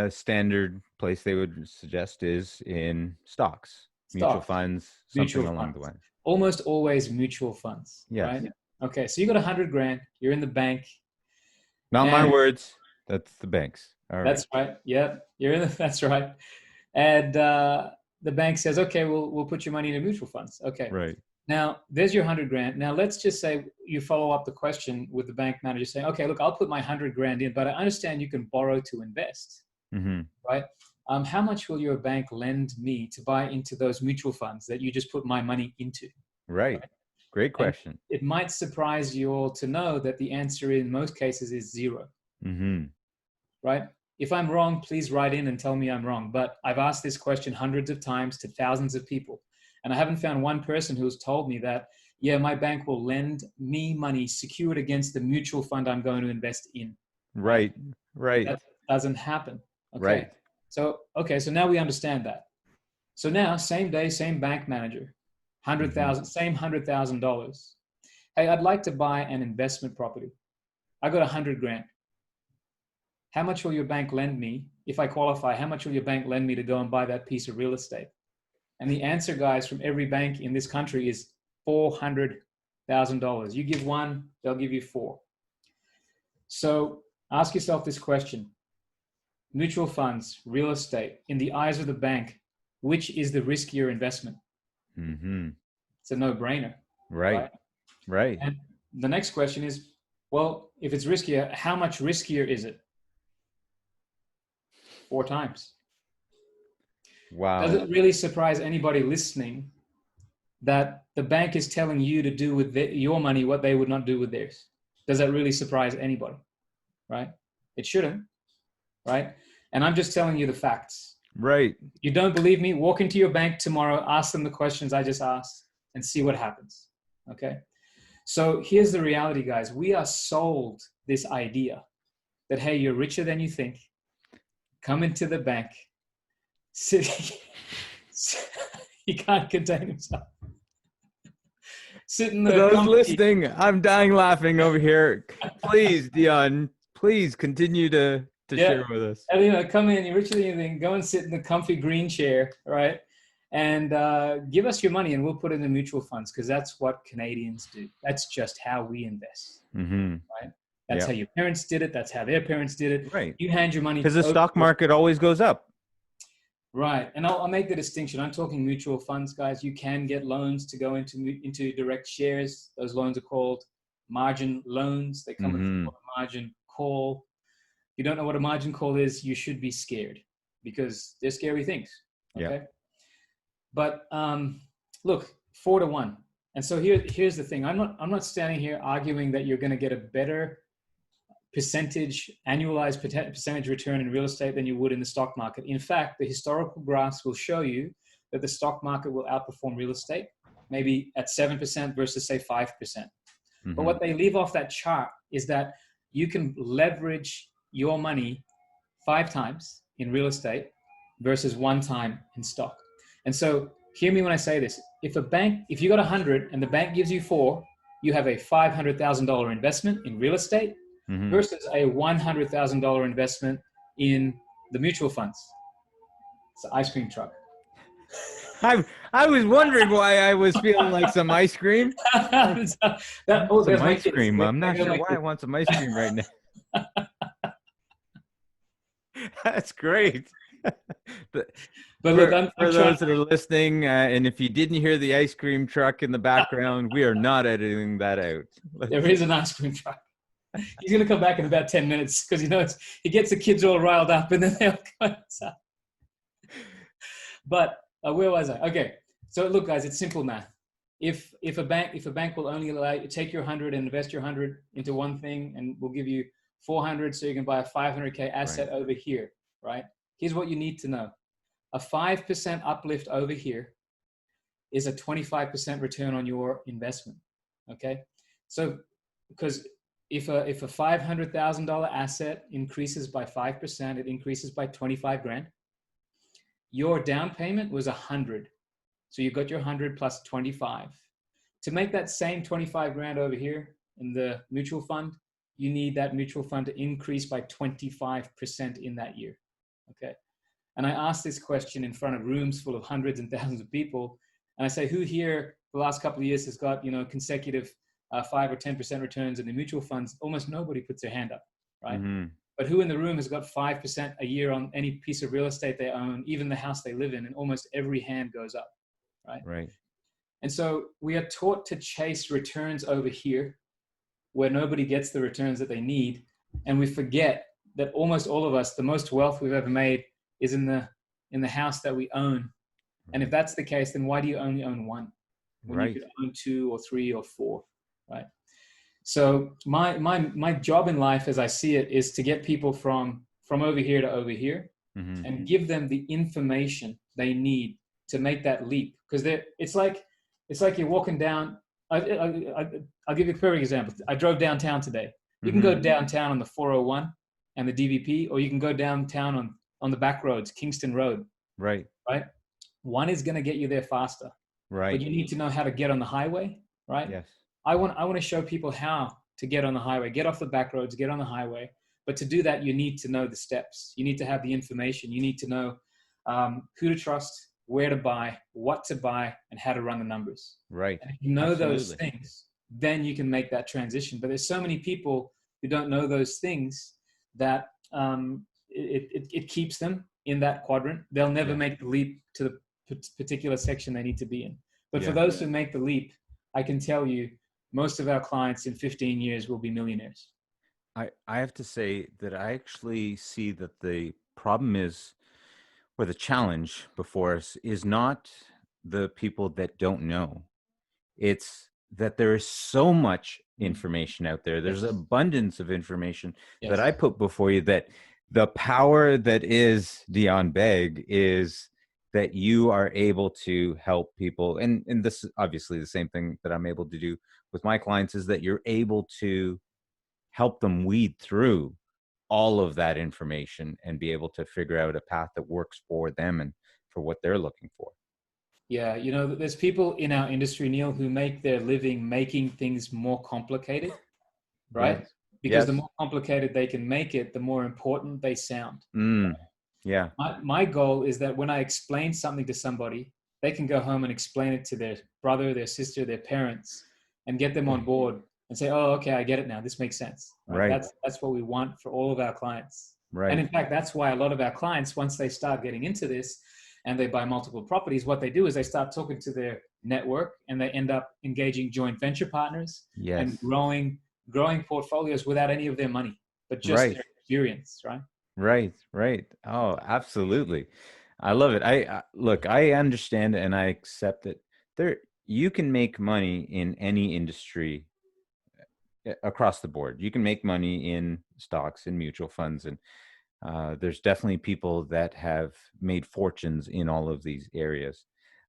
Standard place they would suggest is in stocks, mutual funds, something Mutual along funds. the way. Almost always mutual funds. Yes. Right? Okay, so you got $100,000. You're in the bank. Not my words. That's the bank's. All right. That's right. Yeah, you're in the. That's right. And the bank says, okay, we'll put your money into mutual funds. Okay. Right. Now there's your $100,000. Now let's just say you follow up the question with the bank manager saying, okay, look, I'll put my $100,000 in, but I understand you can borrow to invest. Mm-hmm. Right? How much will your bank lend me to buy into those mutual funds that you just put my money into? Right. Great question. And it might surprise you all to know that the answer in most cases is zero. Mm-hmm. Right? If I'm wrong, please write in and tell me I'm wrong. But I've asked this question hundreds of times to thousands of people. And I haven't found one person who's told me that, yeah, my bank will lend me money secured against the mutual fund I'm going to invest in. Right. That doesn't happen. Okay. Right. So now we understand that. So now, same day, same bank manager, same $100,000. Hey, I'd like to buy an investment property. I got $100,000. How much will your bank lend me? If I qualify, how much will your bank lend me to go and buy that piece of real estate? And the answer, guys, from every bank in this country is $400,000. You give one, they'll give you four. So ask yourself this question. Mutual funds, real estate, in the eyes of the bank, which is the riskier investment? Mm-hmm. It's a no-brainer. Right. And the next question is, well, if it's riskier, how much riskier is it? 4 times. Wow. Does it really surprise anybody listening that the bank is telling you to do with your money what they would not do with theirs? Does that really surprise anybody? Right? It shouldn't. Right? And I'm just telling you the facts. Right. You don't believe me? Walk into your bank tomorrow, ask them the questions I just asked, and see what happens. Okay? So here's the reality, guys. We are sold this idea that, hey, you're richer than you think. Come into the bank. Sit. He can't contain himself. Sit in the. For those listening, I'm dying laughing over here. Please, Dion, please continue to share with us. And, come in, you're richer than you think. Go and sit in the comfy green chair, right? And give us your money, and we'll put it in the mutual funds, because that's what Canadians do. That's just how we invest, right? That's how your parents did it. That's how their parents did it. Right. You hand your money because the stock market always goes up. Right. And I'll make the distinction. I'm talking mutual funds, guys. You can get loans to go into direct shares. Those loans are called margin loans. They come with Mm-hmm. a margin call. If you don't know what a margin call is, you should be scared because they're scary things. Okay. Yeah. But look, 4-1. And so here's the thing. I'm not standing here arguing that you're going to get a better annualized percentage return in real estate than you would in the stock market. In fact, the historical graphs will show you that the stock market will outperform real estate, maybe at 7% versus say 5%. Mm-hmm. But what they leave off that chart is that you can leverage your money 5 times in real estate versus 1 time in stock. And so hear me when I say this. If you got 100 and the bank gives you 4, you have a $500,000 investment in real estate Mm-hmm. versus a $100,000 investment in the mutual funds. It's an ice cream truck. I was wondering why I was feeling like some ice cream. There's Some my ice kids. cream. I'm not There's sure my why I kids. want some ice cream right now. That's great. But look, for those that are listening, and if you didn't hear the ice cream truck in the background, we are not editing that out. There is an ice cream truck. He's going to come back in about 10 minutes because he gets the kids all riled up and then they'll go outside. But where was I? Okay, so look, guys, it's simple math. If a bank will only allow you to take your 100 and invest your 100 into one thing, and we'll give you 400, so you can buy a 500K asset over here, right? Here's what you need to know: a 5% uplift over here is a 25% return on your investment. Okay, so because if a $500,000 asset increases by 5%, it increases by 25 grand. Your down payment was 100. So you got your 100 plus 25. To make that same 25 grand over here in the mutual fund, you need that mutual fund to increase by 25% in that year. Okay. And I asked this question in front of rooms full of hundreds and thousands of people. And I say, who here the last couple of years has got, consecutive 5 or 10% returns in the mutual funds? Almost nobody puts their hand up, right? Mm-hmm. But who in the room has got 5% a year on any piece of real estate they own, even the house they live in, and almost every hand goes up, right? Right. And so we are taught to chase returns over here where nobody gets the returns that they need. And we forget that almost all of us, the most wealth we've ever made is in the house that we own. And if that's the case, then why do you only own one when you could own 2 or 3 or 4, right? So my job in life, as I see it, is to get people from over here to over here, mm-hmm. and give them the information they need to make that leap. Because it's like you're walking down. I'll give you a perfect example. I drove downtown today. You can go downtown on the 401 and the DVP, or you can go downtown on the back roads, Kingston Road. Right. Right. One is going to get you there faster. Right. But you need to know how to get on the highway. Right. Yes. I want to show people how to get on the highway, get off the back roads, get on the highway. But to do that, you need to know the steps. You need to have the information. You need to know who to trust, where to buy, what to buy, and how to run the numbers. Right. And if you know those things, then you can make that transition. But there's so many people who don't know those things that it keeps them in that quadrant. They'll never make the leap to the particular section they need to be in. But for those who make the leap, I can tell you, most of our clients in 15 years will be millionaires. I have to say that I actually see that the problem is, or the challenge before us, is not the people that don't know. It's that there is so much information out there. There's abundance of information that I put before you, that the power that is Dion Beg is that you are able to help people. And this is obviously the same thing that I'm able to do with my clients, is that you're able to help them weed through all of that information and be able to figure out a path that works for them and for what they're looking for. Yeah. There's people in our industry, Neil, who make their living making things more complicated, right? Yes. Because the more complicated they can make it, the more important they sound. Yeah. My goal is that when I explain something to somebody, they can go home and explain it to their brother, their sister, their parents, and get them on board and say, oh, okay, I get it now. This makes sense. Right? That's what we want for all of our clients. Right. And in fact, that's why a lot of our clients, once they start getting into this, and they buy multiple properties, what they do is they start talking to their network and they end up engaging joint venture partners and growing portfolios without any of their money, but just their experience, right? Right. Oh, absolutely. I love it. Look, I understand and I accept that you can make money in any industry across the board. You can make money in stocks and mutual funds, and there's definitely people that have made fortunes in all of these areas.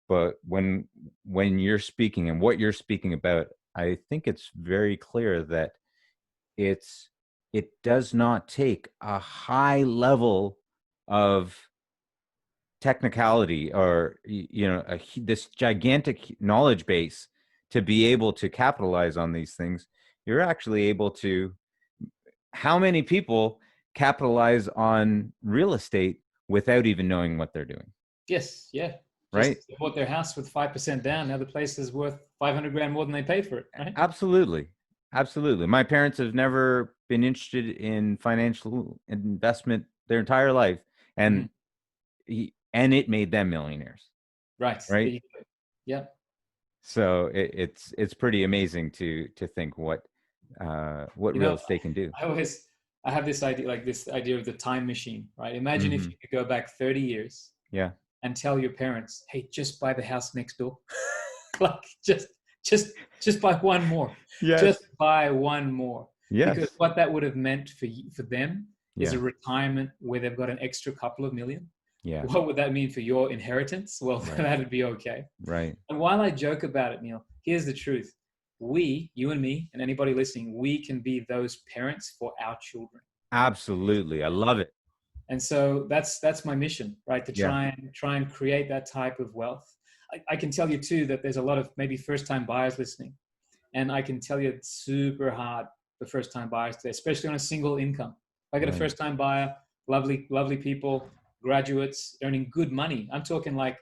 But when you're speaking and what you're speaking about, I think it's very clear that it does not take a high level of technicality or this gigantic knowledge base to be able to capitalize on these things. You're actually able to. How many people capitalize on real estate without even knowing what they're doing? Yes, yeah. Right. Just bought their house with 5% down. Now the place is worth 500 grand more than they paid for it. Right? Absolutely. My parents have never been interested in financial investment their entire life, and it made them millionaires. Right. Yeah. So it's pretty amazing to think what real estate can do. I have this idea, like this idea of the time machine, right? Imagine if you could go back 30 years. Yeah. And tell your parents, hey, just buy the house next door. Like just buy one more. Yes. Just buy one more. Yes. Because what that would have meant for them is a retirement where they've got an extra couple of million. Yeah. What would that mean for your inheritance? Well, that'd be okay. Right. And while I joke about it, Neil, here's the truth. We, you and me, and anybody listening, we can be those parents for our children. Absolutely. I love it. And so that's my mission, right? To try and create that type of wealth. I can tell you too that there's a lot of maybe first-time buyers listening, and I can tell you it's super hard for first-time buyers today, especially on a single income. I get a first-time buyer, lovely people, graduates earning good money. I'm talking like,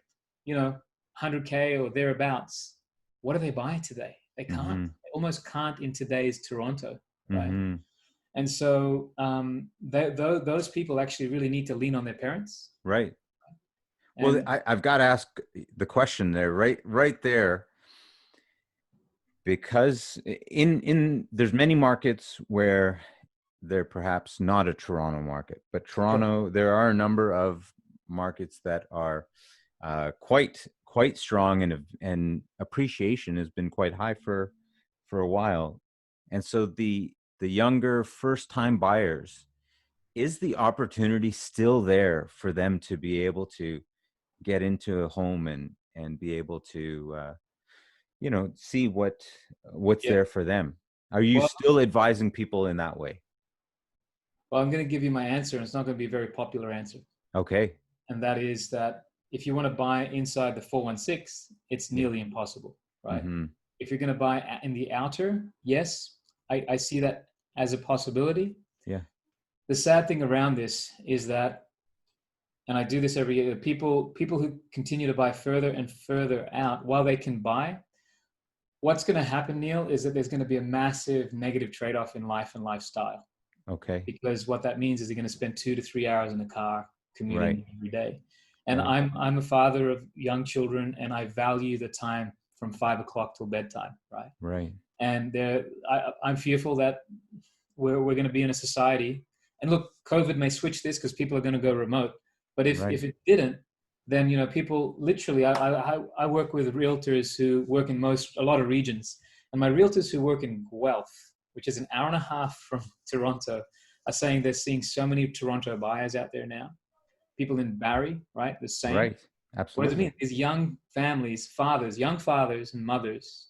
100K or thereabouts. What do they buy today? They can't. They almost can't in today's Toronto, right? And so those people actually really need to lean on their parents. Right. Well, I've got to ask the question there, right there, because there's many markets where they're perhaps not a Toronto market, but Toronto, there are a number of markets that are quite strong, and appreciation has been quite high for a while. And so the younger first-time buyers, is the opportunity still there for them to be able to get into a home and be able to, see what's there for them? Are you still advising people in that way? Well, I'm going to give you my answer, and it's not going to be a very popular answer. Okay. And that is that if you want to buy inside the 416, it's nearly impossible, right? If you're going to buy in the outer, yes, I see that as a possibility. Yeah. The sad thing around this is that, and I do this every year, people who continue to buy further and further out while they can buy, what's going to happen, Neil, is that there's going to be a massive negative trade-off in life and lifestyle. Okay. Because what that means is you're going to spend 2 to 3 hours in the car commuting every day. And I'm a father of young children, and I value the time from 5 o'clock till bedtime, right? Right. And I'm fearful that we're going to be in a society, and look, COVID may switch this because people are going to go remote. But if it didn't, then people literally. I work with realtors who work in a lot of regions, and my realtors who work in Guelph, which is an hour and a half from Toronto, are saying they're seeing so many Toronto buyers out there now. People in Barrie, right? The same. Right. Absolutely. What does it mean? These young families, young fathers and mothers,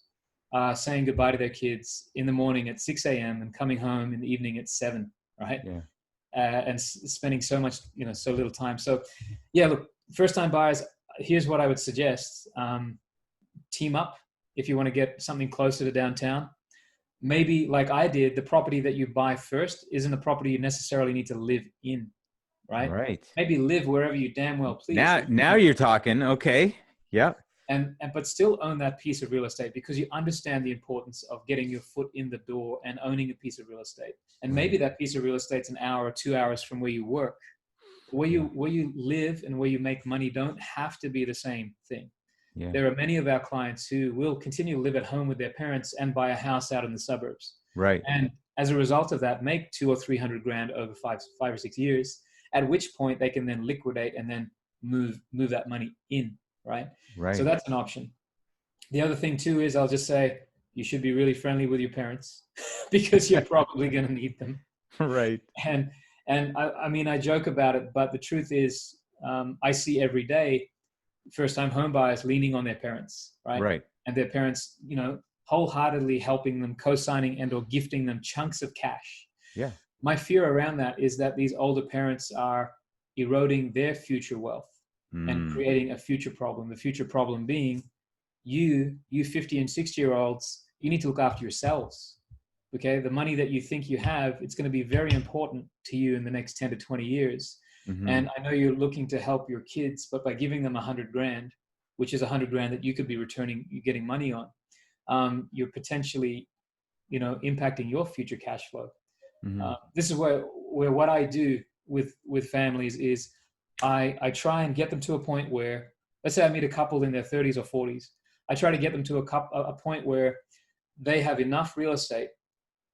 saying goodbye to their kids in the morning at 6 a.m. and coming home in the evening at 7, right? Yeah. And spending so much, so little time. So, yeah, look, first-time buyers, here's what I would suggest. Team up if you want to get something closer to downtown. Maybe, like I did, the property that you buy first isn't the property you necessarily need to live in, right? Right. Maybe live wherever you damn well please. Now you're talking. Okay. Yeah. But still own that piece of real estate, because you understand the importance of getting your foot in the door and owning a piece of real estate. And maybe that piece of real estate's an hour or 2 hours from where you work, where you live and where you make money don't have to be the same thing. Yeah. There are many of our clients who will continue to live at home with their parents and buy a house out in the suburbs. Right. And as a result of that, make 200 or 300 grand over five or 6 years, at which point they can then liquidate and then move that money in, right? Right. So that's an option. The other thing too is, I'll just say, you should be really friendly with your parents because you're probably going to need them. Right. And I mean, I joke about it, but the truth is, I see every day first-time home buyers leaning on their parents, right? Right. And their parents, you know, wholeheartedly helping them, co-signing and or gifting them chunks of cash. Yeah. My fear around that is that these older parents are eroding their future wealth and creating a future problem. The future problem being you 50 and 60-year-olds, you need to look after yourselves. Okay. The money that you think you have, it's going to be very important to you in the next 10 to 20 years. And I know you're looking to help your kids, but by giving them 100 grand, which is 100 grand that you could be returning, you're getting money on, you're potentially, you know, impacting your future cash flow. This is where what I do with families is I try and get them to a point where, let's say I meet a couple in their 30s or 40s. I try to get them to a point where they have enough real estate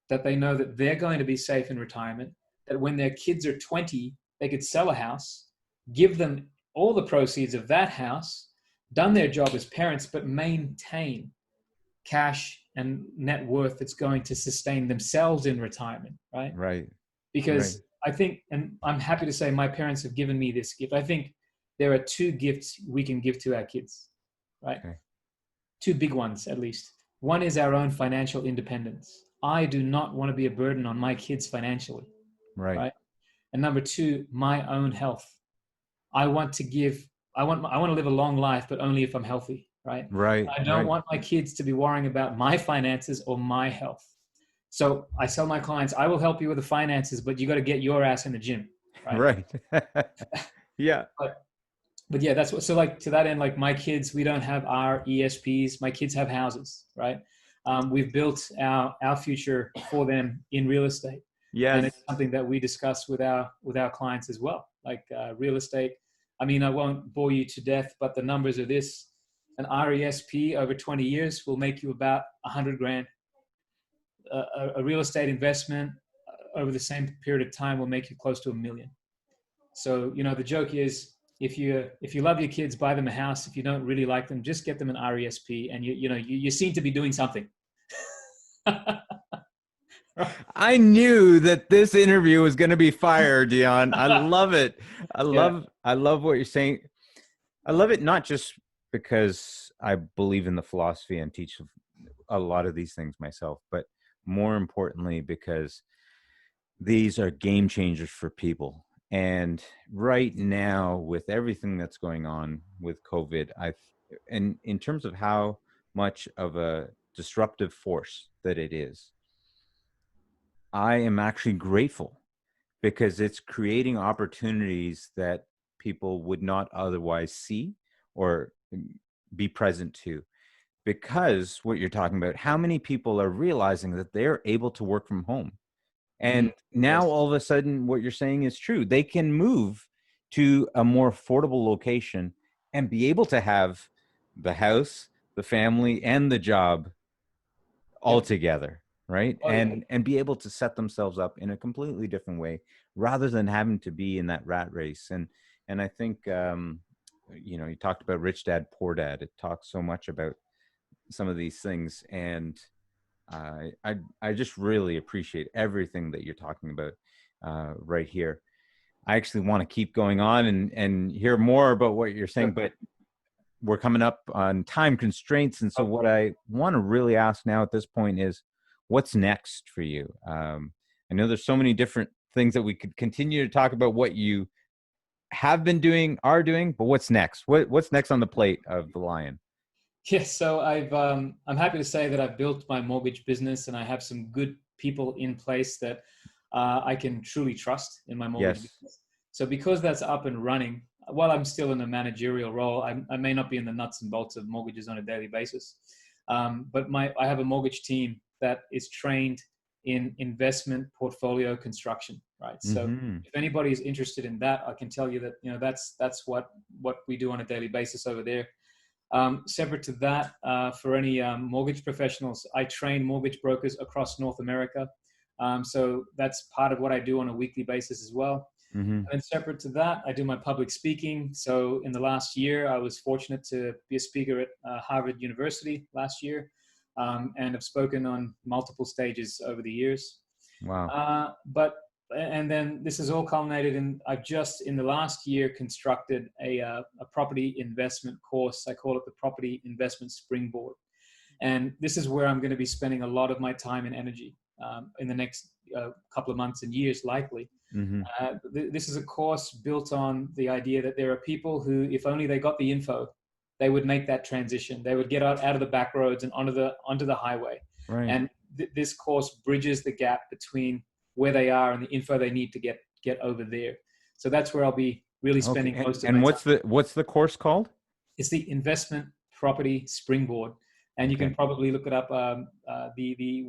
that they know that they're going to be safe in retirement, that when their kids are 20, they could sell a house, give them all the proceeds of that house, done their job as parents, but maintain cash and net worth that's going to sustain themselves in retirement, right? Right. Because I think, and I'm happy to say my parents have given me this gift. I think there are two gifts we can give to our kids, right? Okay. Two big ones, at least. One is our own financial independence. I do not want to be a burden on my kids financially, right? And number two, my own health. I want to live a long life, but only if I'm healthy, right? Right. I don't want my kids to be worrying about my finances or my health. So I tell my clients, I will help you with the finances, but you got to get your ass in the gym, right? Yeah. But yeah, that's what, so like to that end, like my kids, we don't have our ESPs. My kids have houses, right? We've built our future for them in real estate. Yes. And it's something that we discuss with our clients as well. Like real estate. I mean, I won't bore you to death, but the numbers are this: an RESP over 20 years will make you about 100 grand. A real estate investment over the same period of time will make you close to $1 million. So, you know, the joke is, if you love your kids, buy them a house. If you don't really like them, just get them an RESP, and you seem to be doing something. I knew that this interview was going to be fire, Dion. I love it. I love what you're saying. I love it not just because I believe in the philosophy and teach a lot of these things myself, but more importantly because these are game changers for people. And right now, with everything that's going on with COVID, and in terms of how much of a disruptive force that it is, I am actually grateful because it's creating opportunities that people would not otherwise see or be present to. Because what you're talking about, how many people are realizing that they're able to work from home? And now all of a sudden what you're saying is true. They can move to a more affordable location and be able to have the house, the family, and the job all together. Right. And be able to set themselves up in a completely different way rather than having to be in that rat race. And I think, you talked about Rich Dad, Poor Dad. It talks so much about some of these things. And I just really appreciate everything that you're talking about right here. I actually want to keep going on and hear more about what you're saying, but we're coming up on time constraints. And so what I want to really ask now at this point is, what's next for you? I know there's so many different things that we could continue to talk about what you have been doing, are doing, but what's next? What's next on the plate of the Lion? Yes, so I'm happy to say that I've built my mortgage business, and I have some good people in place that I can truly trust in my mortgage business. So because that's up and running, while I'm still in a managerial role, I may not be in the nuts and bolts of mortgages on a daily basis. But I have a mortgage team that is trained in investment portfolio construction. right? So if anybody is interested in that, I can tell you that, you know, that's what we do on a daily basis over there. Separate to that, for any mortgage professionals, I train mortgage brokers across North America. So that's part of what I do on a weekly basis as well. And separate to that, I do my public speaking. So in the last year, I was fortunate to be a speaker at Harvard University last year, and have spoken on multiple stages over the years. Wow. And then this has all culminated in, I've just in the last year constructed a property investment course. I call it the Property Investment Springboard. And this is where I'm going to be spending a lot of my time and energy in the next couple of months and years, likely. This is a course built on the idea that there are people who, if only they got the info, they would make that transition. They would get out of the back roads and onto the highway. Right. And this course bridges the gap between where they are and the info they need to get over there. So that's where I'll be really spending most of my time. And what's the course called? It's the Investment Property Springboard, and you can probably look it up. The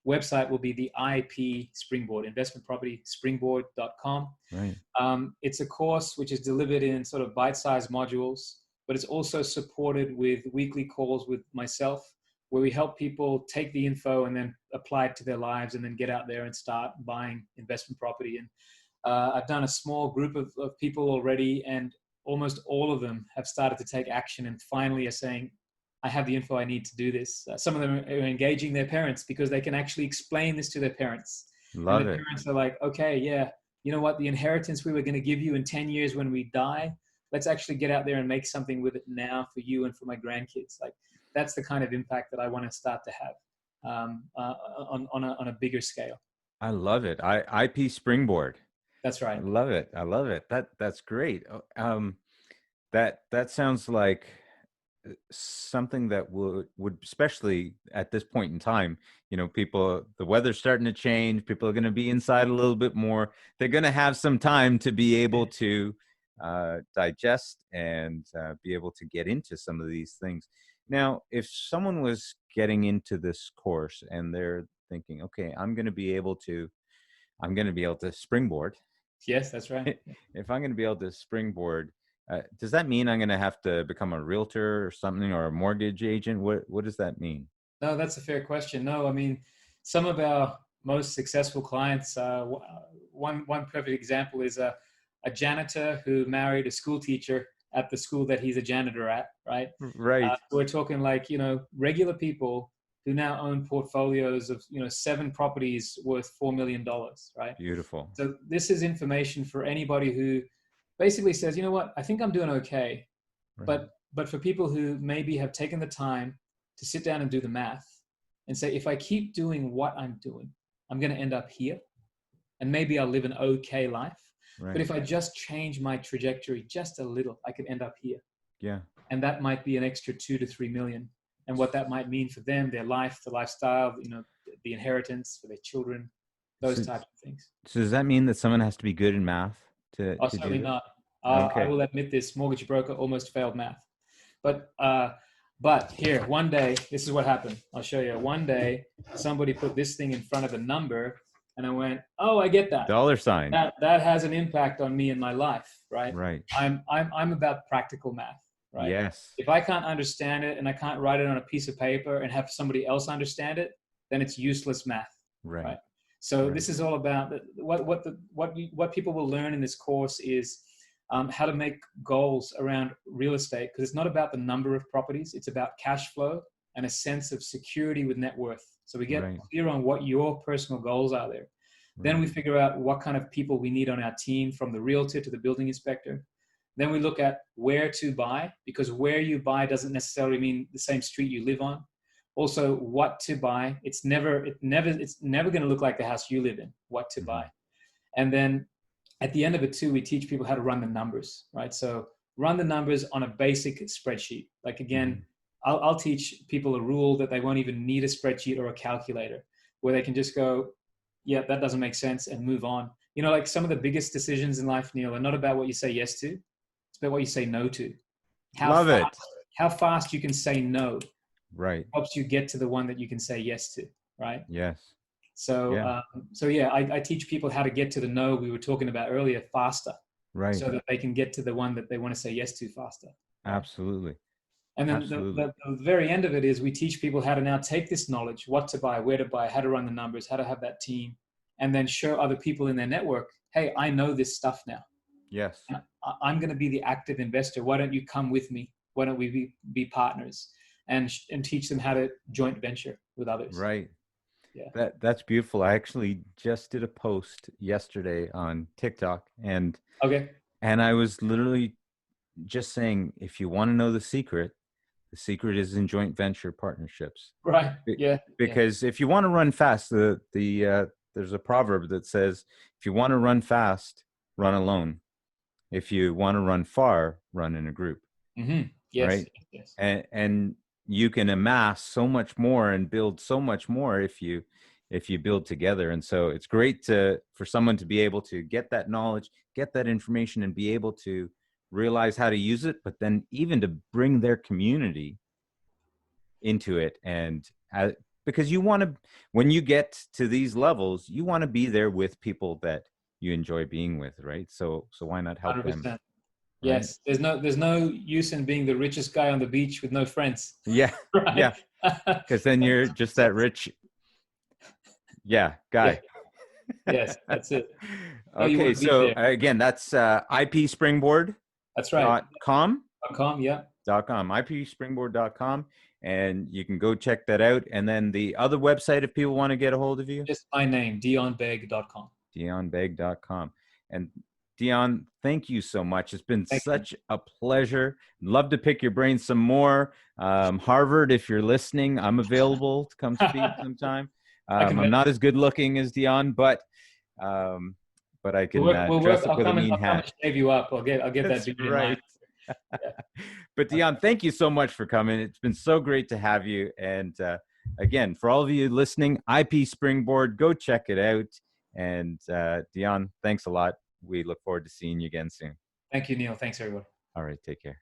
website will be the IP Springboard, investmentpropertyspringboard.com. Right. It's a course which is delivered in sort of bite-sized modules, but it's also supported with weekly calls with myself, where we help people take the info and then apply it to their lives and then get out there and start buying investment property. And I've done a small group of people already, and almost all of them have started to take action and finally are saying, I have the info I need to do this. Some of them are engaging their parents because they can actually explain this to their parents. Love and the it. parents are like, okay, yeah, you know what? The inheritance we were going to give you in 10 years when we die, let's actually get out there and make something with it now for you and for my grandkids. Like, that's the kind of impact that I want to start to have on a bigger scale. I love it. IP Springboard. That's right. I love it. I love it. That's great. That sounds like something that would especially at this point in time, you know, the weather's starting to change. People are going to be inside a little bit more. They're going to have some time to be able to digest and be able to get into some of these things. Now, if someone was getting into this course and they're thinking, okay, I'm going to be able to springboard. Yes, that's right. If I'm going to be able to springboard, does that mean I'm going to have to become a realtor or something, or a mortgage agent? What does that mean? No, that's a fair question. No, I mean, some of our most successful clients, one perfect example is a janitor who married a school teacher at the school that he's a janitor at, right? Right. We're talking like, you know, regular people who now own portfolios of, you know, 7 properties worth $4 million, right? Beautiful. So this is information for anybody who basically says, you know what, I think I'm doing okay. Right. But for people who maybe have taken the time to sit down and do the math and say, if I keep doing what I'm doing, I'm going to end up here, and maybe I'll live an okay life. Right. But if I just change my trajectory just a little, I could end up here. Yeah. And that might be an extra 2 to 3 million. And what that might mean for them, their life, the lifestyle, you know, the inheritance for their children, those types of things. So does that mean that someone has to be good in math to Certainly do not. Okay. I will admit this, mortgage broker almost failed math. But here, one day, this is what happened. I'll show you. One day, somebody put this thing in front of a number, and I went, oh, I get that. $sign. That has an impact on me in my life, right? Right. I'm about practical math, right? Yes. If I can't understand it and I can't write it on a piece of paper and have somebody else understand it, then it's useless math. Right. So this is all about what people will learn in this course is how to make goals around real estate, because it's not about the number of properties, it's about cash flow and a sense of security with net worth. So we get clear on what your personal goals are there. Then we figure out what kind of people we need on our team, from the realtor to the building inspector. Then we look at where to buy, because where you buy doesn't necessarily mean the same street you live on. Also, what to buy. It's never going to look like the house you live in. What to buy. And then at the end of it too, we teach people how to run the numbers, right? So run the numbers on a basic spreadsheet. Like again, I'll teach people a rule that they won't even need a spreadsheet or a calculator, where they can just go, yeah, that doesn't make sense, and move on. You know, like some of the biggest decisions in life, Neil, are not about what you say yes to. It's about what you say no to. How fast you can say no. Right. Helps you get to the one that you can say yes to, right? Yes. So, Yeah. I teach people how to get to the no we were talking about earlier faster, Right. so that they can get to the one that they want to say yes to faster. Right? Absolutely. And then Absolutely. the very end of it is we teach people how to now take this knowledge, what to buy, where to buy, how to run the numbers, how to have that team, and then show other people in their network, hey, I know this stuff now. Yes. I'm going to be the active investor. Why don't you come with me? Why don't we be partners, and teach them how to joint venture with others? Right. Yeah. That's beautiful. I actually just did a post yesterday on TikTok, and Okay. I was literally just saying, if you want to know the secret is in joint venture partnerships. Right. Yeah. Because if you want to run fast, there's a proverb that says, if you want to run fast, run alone. If you want to run far, run in a group. Mm-hmm. Yes. Right. Yes. And you can amass so much more and build so much more if you build together. And so it's great for someone to be able to get that knowledge, get that information, and be able to realize how to use it, but then even to bring their community into it. And because you want to, when you get to these levels, you want to be there with people that you enjoy being with, right? So why not help 100%. them? Yes, there's no use in being the richest guy on the beach with no friends. Yeah. Right? Yeah. Because then you're just that rich guy. Yes, that's it. No, you Okay, want to be so there. again, that's ipspringboard.com. That's right. .com, Yeah. ipspringboard.com, and you can go check that out. And then the other website, if people want to get a hold of you, Just my name, dionbeg.com. dionbeg.com. And Dion, thank you so much. It's been Thank such a pleasure. Love to pick your brain some more. Harvard, if you're listening, I'm available to come speak sometime. I'm not as good looking as Dion, but I can dress up with a mean I'll come hat. and shave you up. I'll get that That's beard in right. line. But Dion, thank you so much for coming. It's been so great to have you. And again, for all of you listening, IP Springboard, go check it out. And Dion, thanks a lot. We look forward to seeing you again soon. Thank you, Neil. Thanks, everyone. All right, take care.